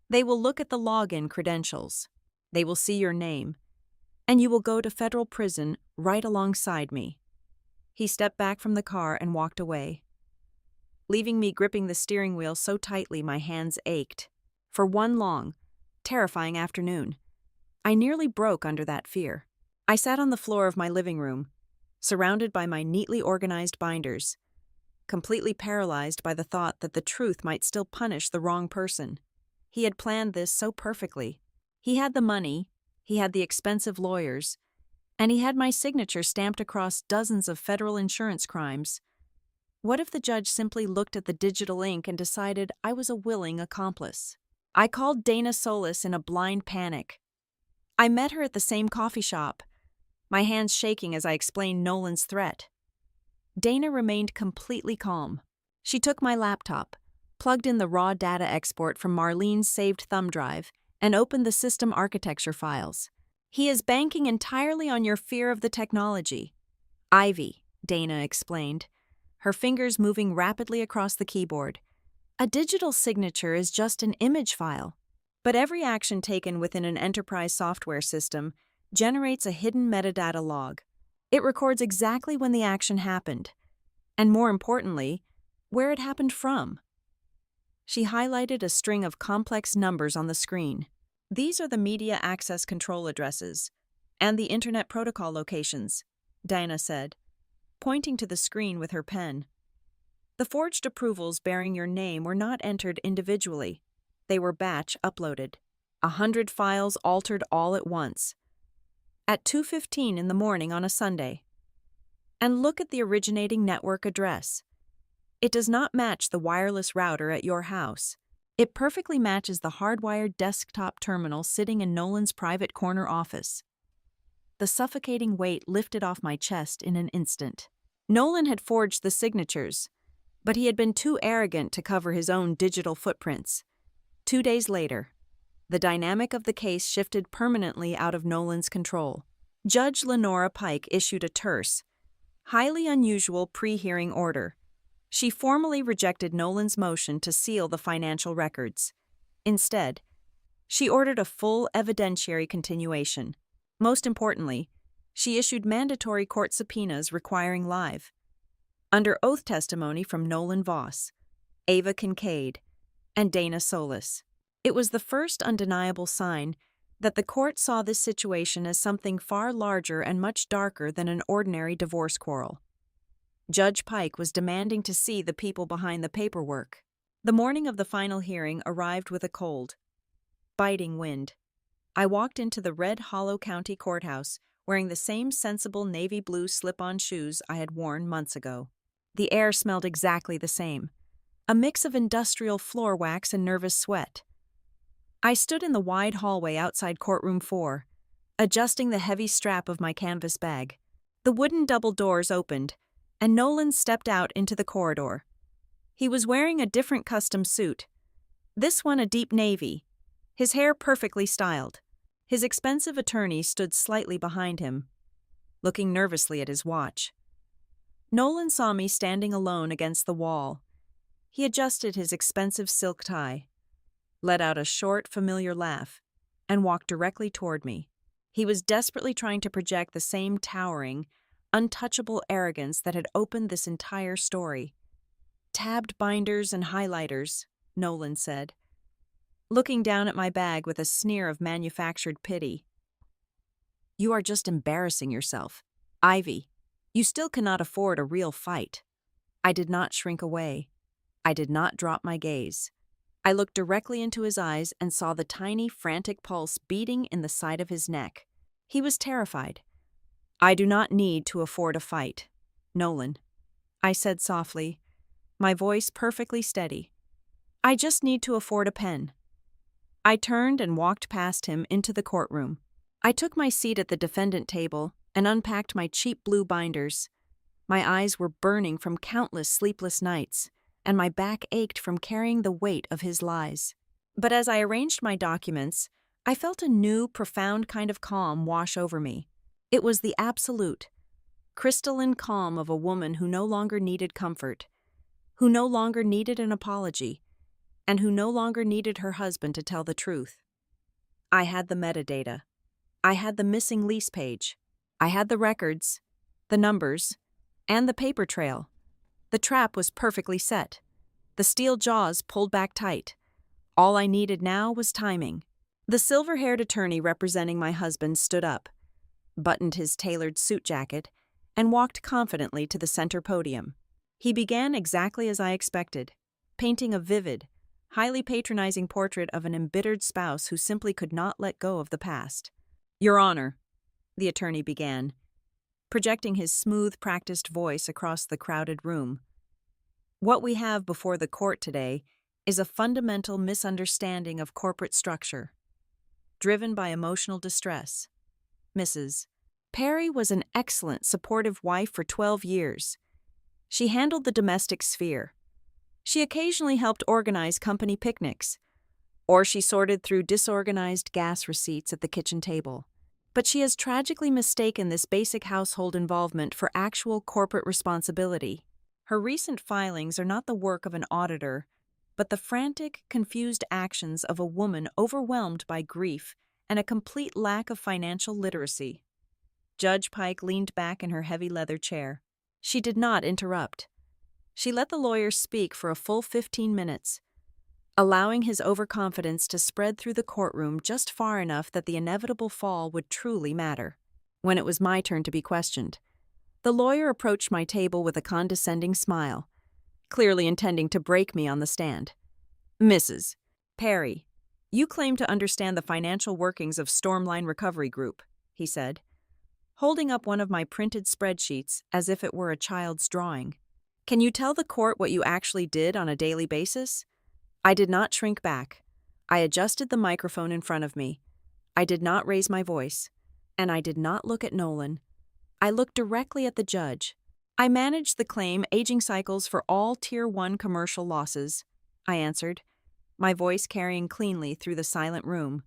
They will look at the login credentials. They will see your name, and you will go to federal prison right alongside me." He stepped back from the car and walked away, leaving me gripping the steering wheel so tightly my hands ached. For one long, terrifying afternoon, I nearly broke under that fear. I sat on the floor of my living room, surrounded by my neatly organized binders, completely paralyzed by the thought that the truth might still punish the wrong person. He had planned this so perfectly. He had the money, he had the expensive lawyers, and he had my signature stamped across dozens of federal insurance crimes. What if the judge simply looked at the digital ink and decided I was a willing accomplice? I called Dana Solis in a blind panic. I met her at the same coffee shop, my hands shaking as I explained Nolan's threat. Dana remained completely calm. She took my laptop, plugged in the raw data export from Marlene's saved thumb drive, and opened the system architecture files. "He is banking entirely on your fear of the technology." "Ivy," Dana explained, her fingers moving rapidly across the keyboard. "A digital signature is just an image file, but every action taken within an enterprise software system generates a hidden metadata log. It records exactly when the action happened, and more importantly, where it happened from." She highlighted a string of complex numbers on the screen. "These are the media access control addresses and the Internet protocol locations," Diana said, pointing to the screen with her pen. "The forged approvals bearing your name were not entered individually. They were batch uploaded. 100 files altered all at once. At 2:15 in the morning on a Sunday. And look at the originating network address. It does not match the wireless router at your house. It perfectly matches the hardwired desktop terminal sitting in Nolan's private corner office." The suffocating weight lifted off my chest in an instant. Nolan had forged the signatures, but he had been too arrogant to cover his own digital footprints. 2 days later, the dynamic of the case shifted permanently out of Nolan's control. Judge Lenora Pike issued a terse, highly unusual pre-hearing order. She formally rejected Nolan's motion to seal the financial records. Instead, she ordered a full evidentiary continuation. Most importantly, she issued mandatory court subpoenas requiring live, under oath testimony from Nolan Voss, Ava Kincaid, and Dana Solis. It was the first undeniable sign that the court saw this situation as something far larger and much darker than an ordinary divorce quarrel. Judge Pike was demanding to see the people behind the paperwork. The morning of the final hearing arrived with a cold, biting wind. I walked into the Red Hollow County Courthouse wearing the same sensible navy blue slip-on shoes I had worn months ago. The air smelled exactly the same, a mix of industrial floor wax and nervous sweat. I stood in the wide hallway outside courtroom 4, adjusting the heavy strap of my canvas bag. The wooden double doors opened, and Nolan stepped out into the corridor. He was wearing a different custom suit, this one a deep navy, his hair perfectly styled. His expensive attorney stood slightly behind him, looking nervously at his watch. Nolan saw me standing alone against the wall. He adjusted his expensive silk tie, let out a short, familiar laugh, and walked directly toward me. He was desperately trying to project the same towering, untouchable arrogance that had opened this entire story. "Tabbed binders and highlighters," Nolan said, looking down at my bag with a sneer of manufactured pity. "You are just embarrassing yourself. Ivy, you still cannot afford a real fight." I did not shrink away. I did not drop my gaze. I looked directly into his eyes and saw the tiny, frantic pulse beating in the side of his neck. He was terrified. "I do not need to afford a fight, Nolan," I said softly, my voice perfectly steady. "I just need to afford a pen." I turned and walked past him into the courtroom. I took my seat at the defendant table and unpacked my cheap blue binders. My eyes were burning from countless sleepless nights, and my back ached from carrying the weight of his lies. But as I arranged my documents, I felt a new, profound kind of calm wash over me. It was the absolute, crystalline calm of a woman who no longer needed comfort, who no longer needed an apology, and who no longer needed her husband to tell the truth. I had the metadata. I had the missing lease page. I had the records, the numbers, and the paper trail. The trap was perfectly set. The steel jaws pulled back tight. All I needed now was timing. The silver-haired attorney representing my husband stood up, buttoned his tailored suit jacket, and walked confidently to the center podium. He began exactly as I expected, painting a vivid, highly patronizing portrait of an embittered spouse who simply could not let go of the past. "Your Honor," the attorney began, projecting his smooth, practiced voice across the crowded room. "What we have before the court today is a fundamental misunderstanding of corporate structure, driven by emotional distress. Mrs. Perry was an excellent, supportive wife for 12 years. She handled the domestic sphere. She occasionally helped organize company picnics, or she sorted through disorganized gas receipts at the kitchen table. But she has tragically mistaken this basic household involvement for actual corporate responsibility. Her recent filings are not the work of an auditor, but the frantic, confused actions of a woman overwhelmed by grief and a complete lack of financial literacy." Judge Pike leaned back in her heavy leather chair. She did not interrupt. She let the lawyer speak for a full 15 minutes, allowing his overconfidence to spread through the courtroom just far enough that the inevitable fall would truly matter. When it was my turn to be questioned, the lawyer approached my table with a condescending smile, clearly intending to break me on the stand. "Mrs. Perry, you claim to understand the financial workings of Stormline Recovery Group," he said, holding up one of my printed spreadsheets as if it were a child's drawing. "Can you tell the court what you actually did on a daily basis?" I did not shrink back. I adjusted the microphone in front of me. I did not raise my voice, and I did not look at Nolan. I looked directly at the judge. "I managed the claim aging cycles for all Tier 1 commercial losses," I answered, my voice carrying cleanly through the silent room.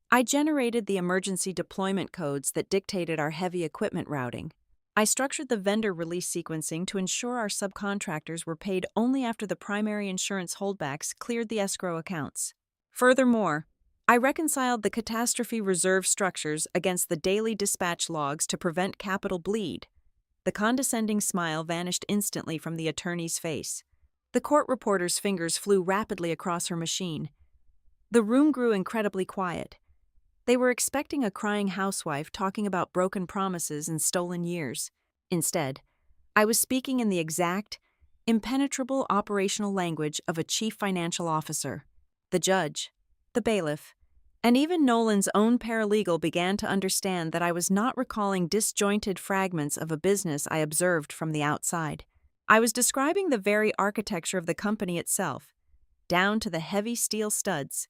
I generated the emergency deployment codes that dictated our heavy equipment routing. I structured the vendor release sequencing to ensure our subcontractors were paid only after the primary insurance holdbacks cleared the escrow accounts. Furthermore, I reconciled the catastrophe reserve structures against the daily dispatch logs to prevent capital bleed. The condescending smile vanished instantly from the attorney's face. The court reporter's fingers flew rapidly across her machine. The room grew incredibly quiet. They were expecting a crying housewife talking about broken promises and stolen years. Instead, I was speaking in the exact, impenetrable operational language of a chief financial officer. The judge, the bailiff, and even Nolan's own paralegal began to understand that I was not recalling disjointed fragments of a business I observed from the outside. I was describing the very architecture of the company itself, down to the heavy steel studs.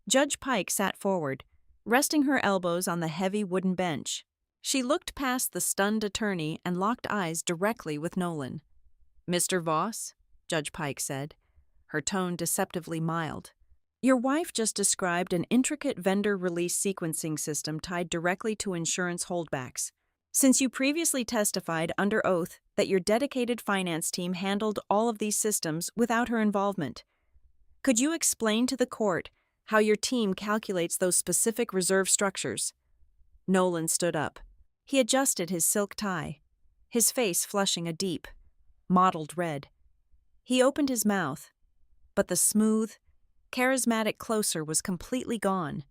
Judge Pike sat forward, resting her elbows on the heavy wooden bench. She looked past the stunned attorney and locked eyes directly with Nolan. "Mr. Voss," Judge Pike said, her tone deceptively mild. "Your wife just described an intricate vendor release sequencing system tied directly to insurance holdbacks. Since you previously testified under oath that your dedicated finance team handled all of these systems without her involvement, could you explain to the court how your team calculates those specific reserve structures?" Nolan stood up. He adjusted his silk tie, his face flushing a deep, mottled red. He opened his mouth, but the smooth, charismatic closer was completely gone.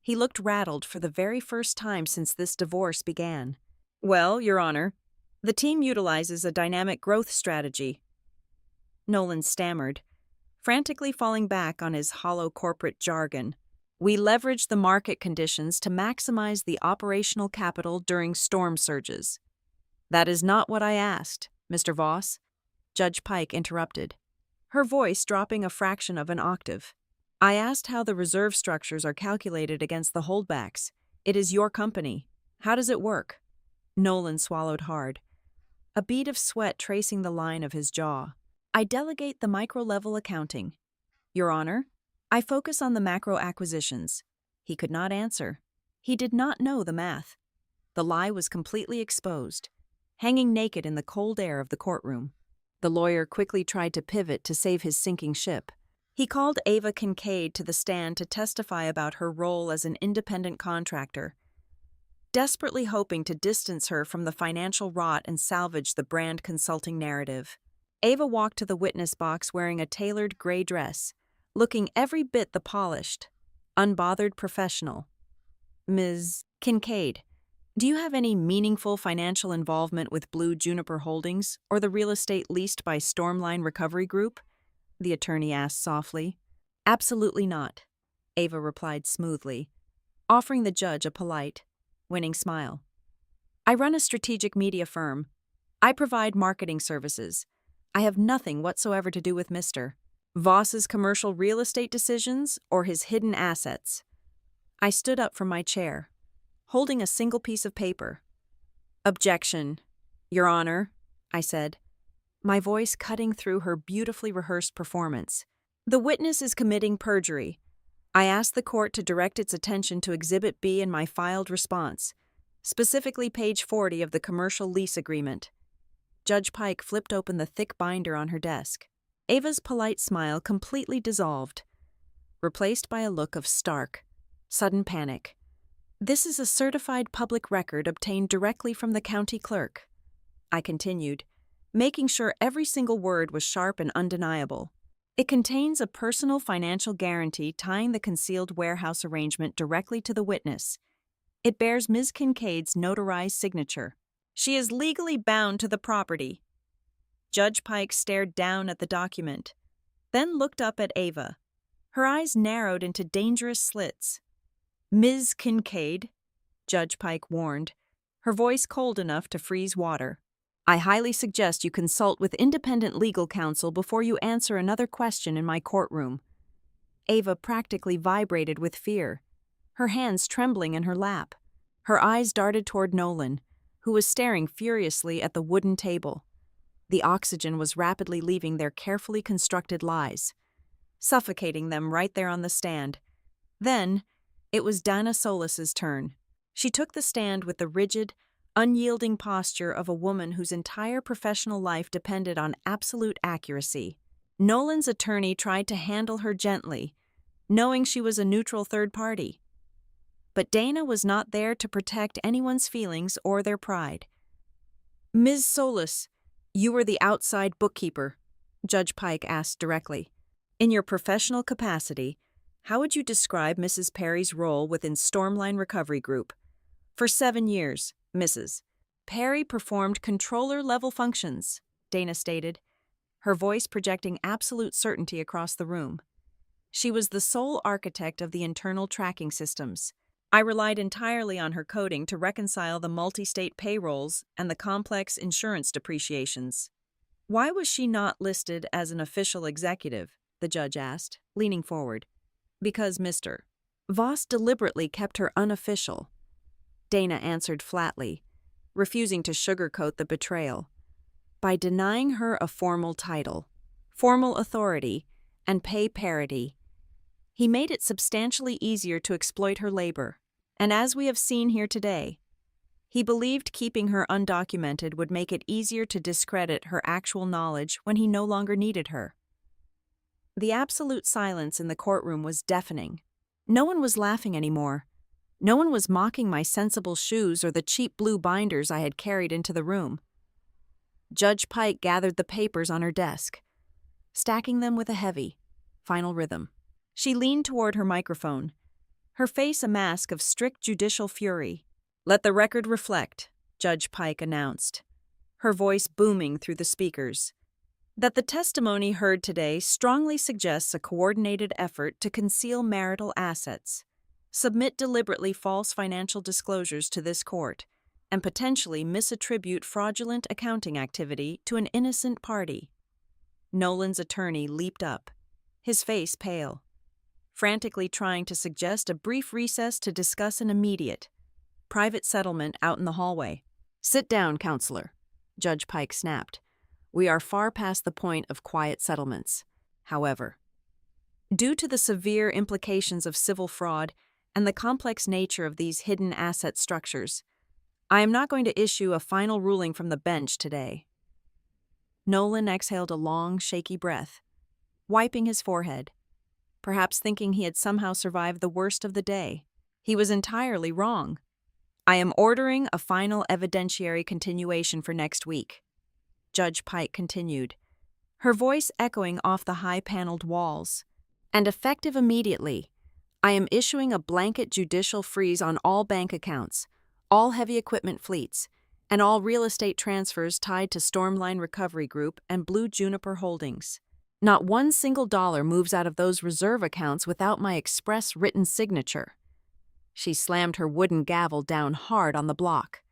He looked rattled for the very first time since this divorce began. "Well, Your Honor, the team utilizes a dynamic growth strategy." Nolan stammered, frantically falling back on his hollow corporate jargon. "We leverage the market conditions to maximize the operational capital during storm surges." "That is not what I asked, Mr. Voss," Judge Pike interrupted, her voice dropping a fraction of an octave. "I asked how the reserve structures are calculated against the holdbacks. It is your company. How does it work?" Nolan swallowed hard, a bead of sweat tracing the line of his jaw. "I delegate the micro-level accounting, Your Honor. I focus on the macro acquisitions." He could not answer. He did not know the math. The lie was completely exposed, hanging naked in the cold air of the courtroom. The lawyer quickly tried to pivot to save his sinking ship. He called Ava Kincaid to the stand to testify about her role as an independent contractor, desperately hoping to distance her from the financial rot and salvage the brand consulting narrative. Ava walked to the witness box wearing a tailored gray dress, looking every bit the polished, unbothered professional. "Ms. Kincaid, do you have any meaningful financial involvement with Blue Juniper Holdings or the real estate leased by Stormline Recovery Group?" the attorney asked softly. "Absolutely not," Ava replied smoothly, offering the judge a polite, winning smile. "I run a strategic media firm. I provide marketing services. I have nothing whatsoever to do with Mr. Voss's commercial real estate decisions or his hidden assets." I stood up from my chair, holding a single piece of paper. "Objection, Your Honor," I said, my voice cutting through her beautifully rehearsed performance. "The witness is committing perjury. I ask the court to direct its attention to Exhibit B in my filed response, specifically page 40 of the commercial lease agreement." Judge Pike flipped open the thick binder on her desk. Ava's polite smile completely dissolved, replaced by a look of stark, sudden panic. "This is a certified public record obtained directly from the county clerk," I continued, making sure every single word was sharp and undeniable. "It contains a personal financial guarantee tying the concealed warehouse arrangement directly to the witness. It bears Ms. Kincaid's notarized signature. She is legally bound to the property." Judge Pike stared down at the document, then looked up at Ava. Her eyes narrowed into dangerous slits. "Ms. Kincaid," Judge Pike warned, her voice cold enough to freeze water, "I highly suggest you consult with independent legal counsel before you answer another question in my courtroom." Ava practically vibrated with fear, her hands trembling in her lap. Her eyes darted toward Nolan, who was staring furiously at the wooden table. The oxygen was rapidly leaving their carefully constructed lies, suffocating them right there on the stand. Then, It was Dana Solis's turn. She took the stand with the rigid, unyielding posture of a woman whose entire professional life depended on absolute accuracy. Nolan's attorney tried to handle her gently, knowing she was a neutral third party. But Dana was not there to protect anyone's feelings or their pride. "Ms. Solis, you were the outside bookkeeper," Judge Pike asked directly. "In your professional capacity, how would you describe Mrs. Perry's role within Stormline Recovery Group? For 7 years, Mrs. Perry performed controller-level functions," Dana stated, her voice projecting absolute certainty across the room. "She was the sole architect of the internal tracking systems. I relied entirely on her coding to reconcile the multi-state payrolls and the complex insurance depreciations." "Why was she not listed as an official executive?" the judge asked, leaning forward. "Because Mr. Voss deliberately kept her unofficial," Dana answered flatly, refusing to sugarcoat the betrayal. "By denying her a formal title, formal authority, and pay parity, he made it substantially easier to exploit her labor. And as we have seen here today, he believed keeping her undocumented would make it easier to discredit her actual knowledge when he no longer needed her." The absolute silence in the courtroom was deafening. No one was laughing anymore. No one was mocking my sensible shoes or the cheap blue binders I had carried into the room. Judge Pike gathered the papers on her desk, stacking them with a heavy, final rhythm. She leaned toward her microphone, her face a mask of strict judicial fury. "Let the record reflect," Judge Pike announced, her voice booming through the speakers, "that the testimony heard today strongly suggests a coordinated effort to conceal marital assets, submit deliberately false financial disclosures to this court, and potentially misattribute fraudulent accounting activity to an innocent party." Nolan's attorney leaped up, his face pale, frantically trying to suggest a brief recess to discuss an immediate, private settlement out in the hallway. "Sit down, counselor," Judge Pike snapped. "We are far past the point of quiet settlements. However, due to the severe implications of civil fraud and the complex nature of these hidden asset structures, I am not going to issue a final ruling from the bench today." Nolan exhaled a long, shaky breath, wiping his forehead, perhaps thinking he had somehow survived the worst of the day. He was entirely wrong. "I am ordering a final evidentiary continuation for next week," Judge Pike continued, her voice echoing off the high-paneled walls. "And effective immediately, I am issuing a blanket judicial freeze on all bank accounts, all heavy equipment fleets, and all real estate transfers tied to Stormline Recovery Group and Blue Juniper Holdings. Not one single dollar moves out of those reserve accounts without my express written signature." She slammed her wooden gavel down hard on the block.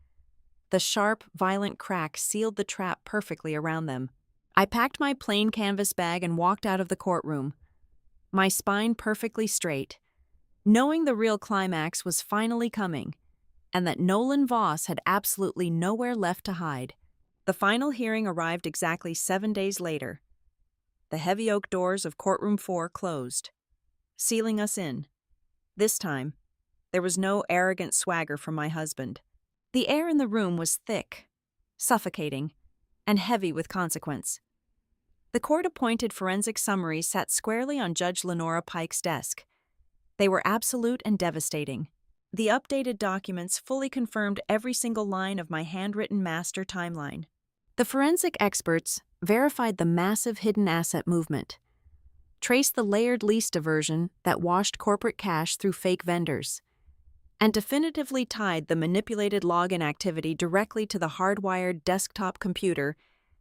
The sharp, violent crack sealed the trap perfectly around them. I packed my plain canvas bag and walked out of the courtroom, my spine perfectly straight, knowing the real climax was finally coming, and that Nolan Voss had absolutely nowhere left to hide. The final hearing arrived exactly 7 days later. The heavy oak doors of courtroom 4 closed, sealing us in. This time, there was no arrogant swagger from my husband. The air in the room was thick, suffocating, and heavy with consequence. The court-appointed forensic summaries sat squarely on Judge Lenora Pike's desk. They were absolute and devastating. The updated documents fully confirmed every single line of my handwritten master timeline. The forensic experts verified the massive hidden asset movement, traced the layered lease diversion that washed corporate cash through fake vendors, and definitively tied the manipulated login activity directly to the hardwired desktop computer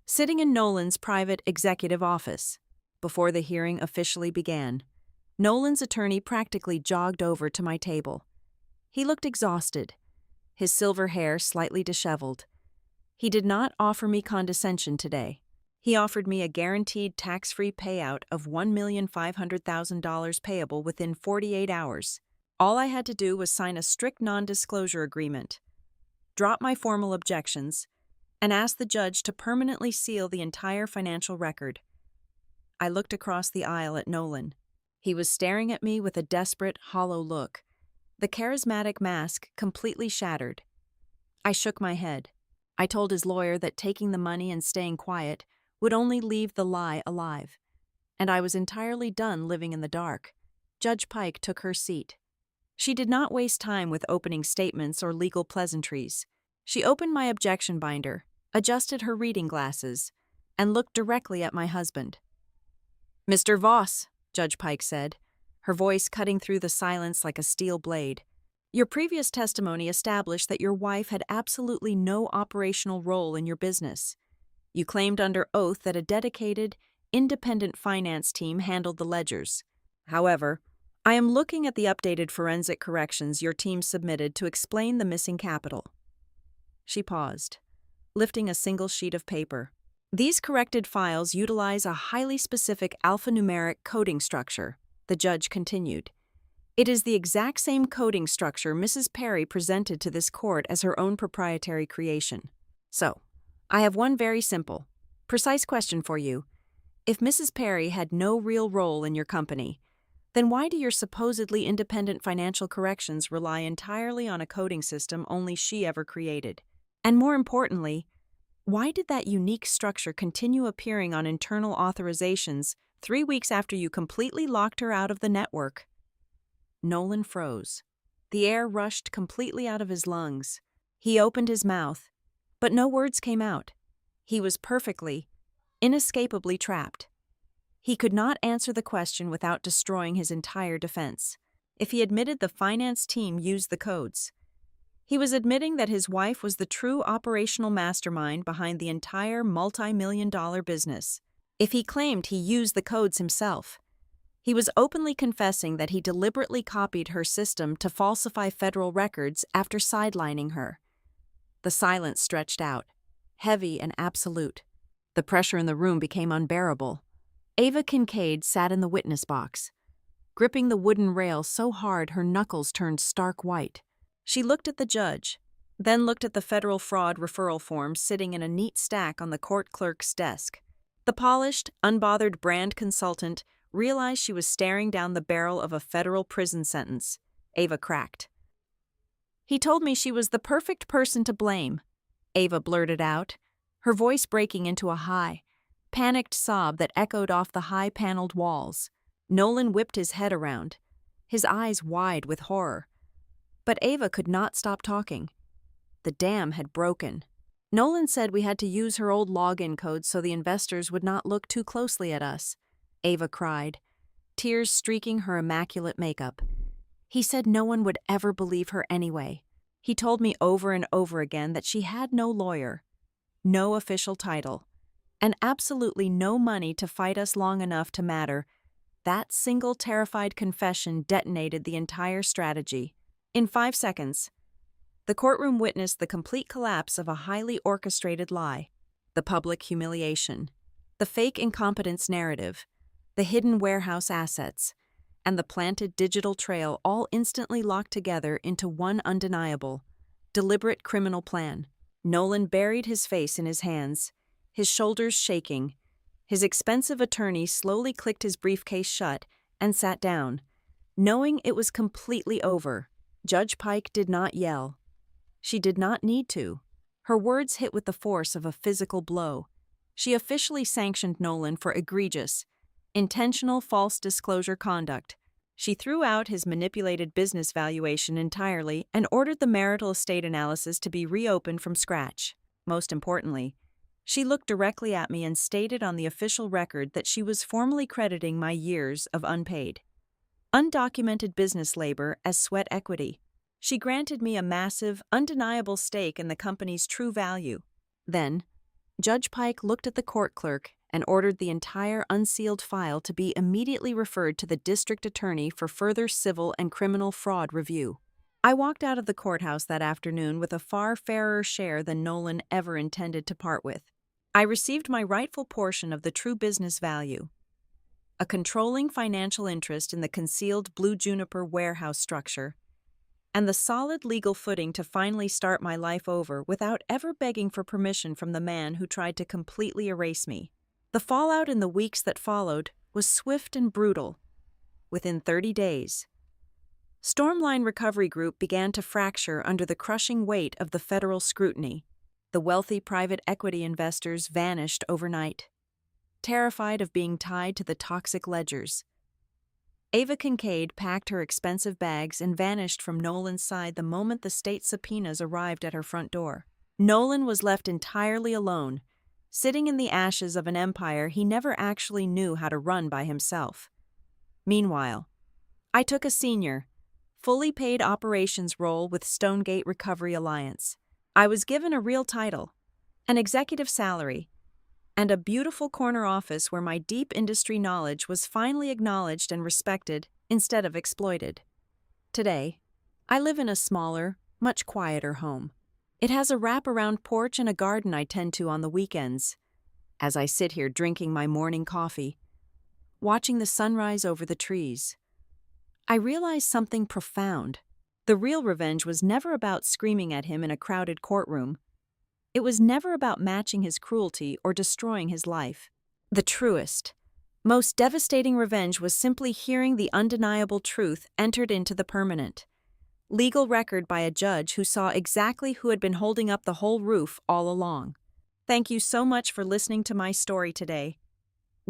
sitting in Nolan's private executive office. Before the hearing officially began, Nolan's attorney practically jogged over to my table. He looked exhausted, his silver hair slightly disheveled. He did not offer me condescension today. He offered me a guaranteed tax-free payout of $1,500,000 payable within 48 hours. All I had to do was sign a strict non-disclosure agreement, drop my formal objections, and ask the judge to permanently seal the entire financial record. I looked across the aisle at Nolan. He was staring at me with a desperate, hollow look, the charismatic mask completely shattered. I shook my head. I told his lawyer that taking the money and staying quiet would only leave the lie alive, and I was entirely done living in the dark. Judge Pike took her seat. She did not waste time with opening statements or legal pleasantries. She opened my objection binder, adjusted her reading glasses, and looked directly at my husband. "Mr. Voss," Judge Pike said, her voice cutting through the silence like a steel blade, "your previous testimony established that your wife had absolutely no operational role in your business. You claimed under oath that a dedicated, independent finance team handled the ledgers. However, I am looking at the updated forensic corrections your team submitted to explain the missing capital." She paused, lifting a single sheet of paper. "These corrected files utilize a highly specific alphanumeric coding structure," the judge continued. "It is the exact same coding structure Mrs. Perry presented to this court as her own proprietary creation. So, I have one very simple, precise question for you. If Mrs. Perry had no real role in your company, then why do your supposedly independent financial corrections rely entirely on a coding system only she ever created? And more importantly, why did that unique structure continue appearing on internal authorizations 3 weeks after you completely locked her out of the network?" Nolan froze. The air rushed completely out of his lungs. He opened his mouth, but no words came out. He was perfectly, inescapably trapped. He could not answer the question without destroying his entire defense. If he admitted the finance team used the codes, he was admitting that his wife was the true operational mastermind behind the entire multi-million-dollar business. If he claimed he used the codes himself, he was openly confessing that he deliberately copied her system to falsify federal records after sidelining her. The silence stretched out, heavy and absolute. The pressure in the room became unbearable. Ava Kincaid sat in the witness box, gripping the wooden rail so hard her knuckles turned stark white. She looked at the judge, then looked at the federal fraud referral forms sitting in a neat stack on the court clerk's desk. The polished, unbothered brand consultant realized she was staring down the barrel of a federal prison sentence. Ava cracked. "He told me she was the perfect person to blame," Ava blurted out, her voice breaking into a high, panicked sob that echoed off the high-paneled walls. Nolan whipped his head around, his eyes wide with horror. But Ava could not stop talking. The dam had broken. "Nolan said we had to use her old login code so the investors would not look too closely at us," Ava cried, tears streaking her immaculate makeup. "He said no one would ever believe her anyway. He told me over and over again that she had no lawyer, no official title, and absolutely no money to fight us long enough to matter. That single terrified confession detonated the entire strategy. In 5 seconds, the courtroom witnessed the complete collapse of a highly orchestrated lie, the public humiliation, the fake incompetence narrative, the hidden warehouse assets, and the planted digital trail all instantly locked together into one undeniable, deliberate criminal plan. Nolan buried his face in his hands, his shoulders shaking. His expensive attorney slowly clicked his briefcase shut and sat down, knowing it was completely over. Judge Pike did not yell. She did not need to. Her words hit with the force of a physical blow. She officially sanctioned Nolan for egregious, intentional false disclosure conduct. She threw out his manipulated business valuation entirely and ordered the marital estate analysis to be reopened from scratch. Most importantly, she looked directly at me and stated on the official record that she was formally crediting my years of unpaid, undocumented business labor as sweat equity. She granted me a massive, undeniable stake in the company's true value. Then, Judge Pike looked at the court clerk and ordered the entire unsealed file to be immediately referred to the district attorney for further civil and criminal fraud review. I walked out of the courthouse that afternoon with a far fairer share than Nolan ever intended to part with. I received my rightful portion of the true business value, a controlling financial interest in the concealed Blue Juniper warehouse structure, and the solid legal footing to finally start my life over without ever begging for permission from the man who tried to completely erase me. The fallout in the weeks that followed was swift and brutal. Within 30 days, Stormline Recovery Group began to fracture under the crushing weight of the federal scrutiny. The wealthy private equity investors vanished overnight, terrified of being tied to the toxic ledgers. Ava Kincaid packed her expensive bags and vanished from Nolan's side the moment the state subpoenas arrived at her front door. Nolan was left entirely alone, sitting in the ashes of an empire he never actually knew how to run by himself. Meanwhile, I took a senior, fully paid operations role with Stonegate Recovery Alliance. I was given a real title, an executive salary, and a beautiful corner office where my deep industry knowledge was finally acknowledged and respected instead of exploited. Today, I live in a smaller, much quieter home. It has a wrap-around porch and a garden I tend to on the weekends. As I sit here drinking my morning coffee, watching the sunrise over the trees, I realize something profound. The real revenge was never about screaming at him in a crowded courtroom. It was never about matching his cruelty or destroying his life. The truest, most devastating revenge was simply hearing the undeniable truth entered into the permanent legal record by a judge who saw exactly who had been holding up the whole roof all along. Thank you so much for listening to my story today.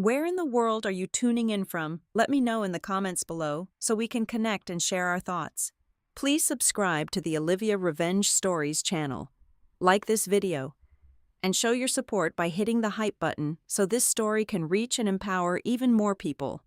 Where in the world are you tuning in from? Let me know in the comments below so we can connect and share our thoughts. Please subscribe to the Olivia Revenge Stories channel. Like this video, and show your support by hitting the hype button so this story can reach and empower even more people.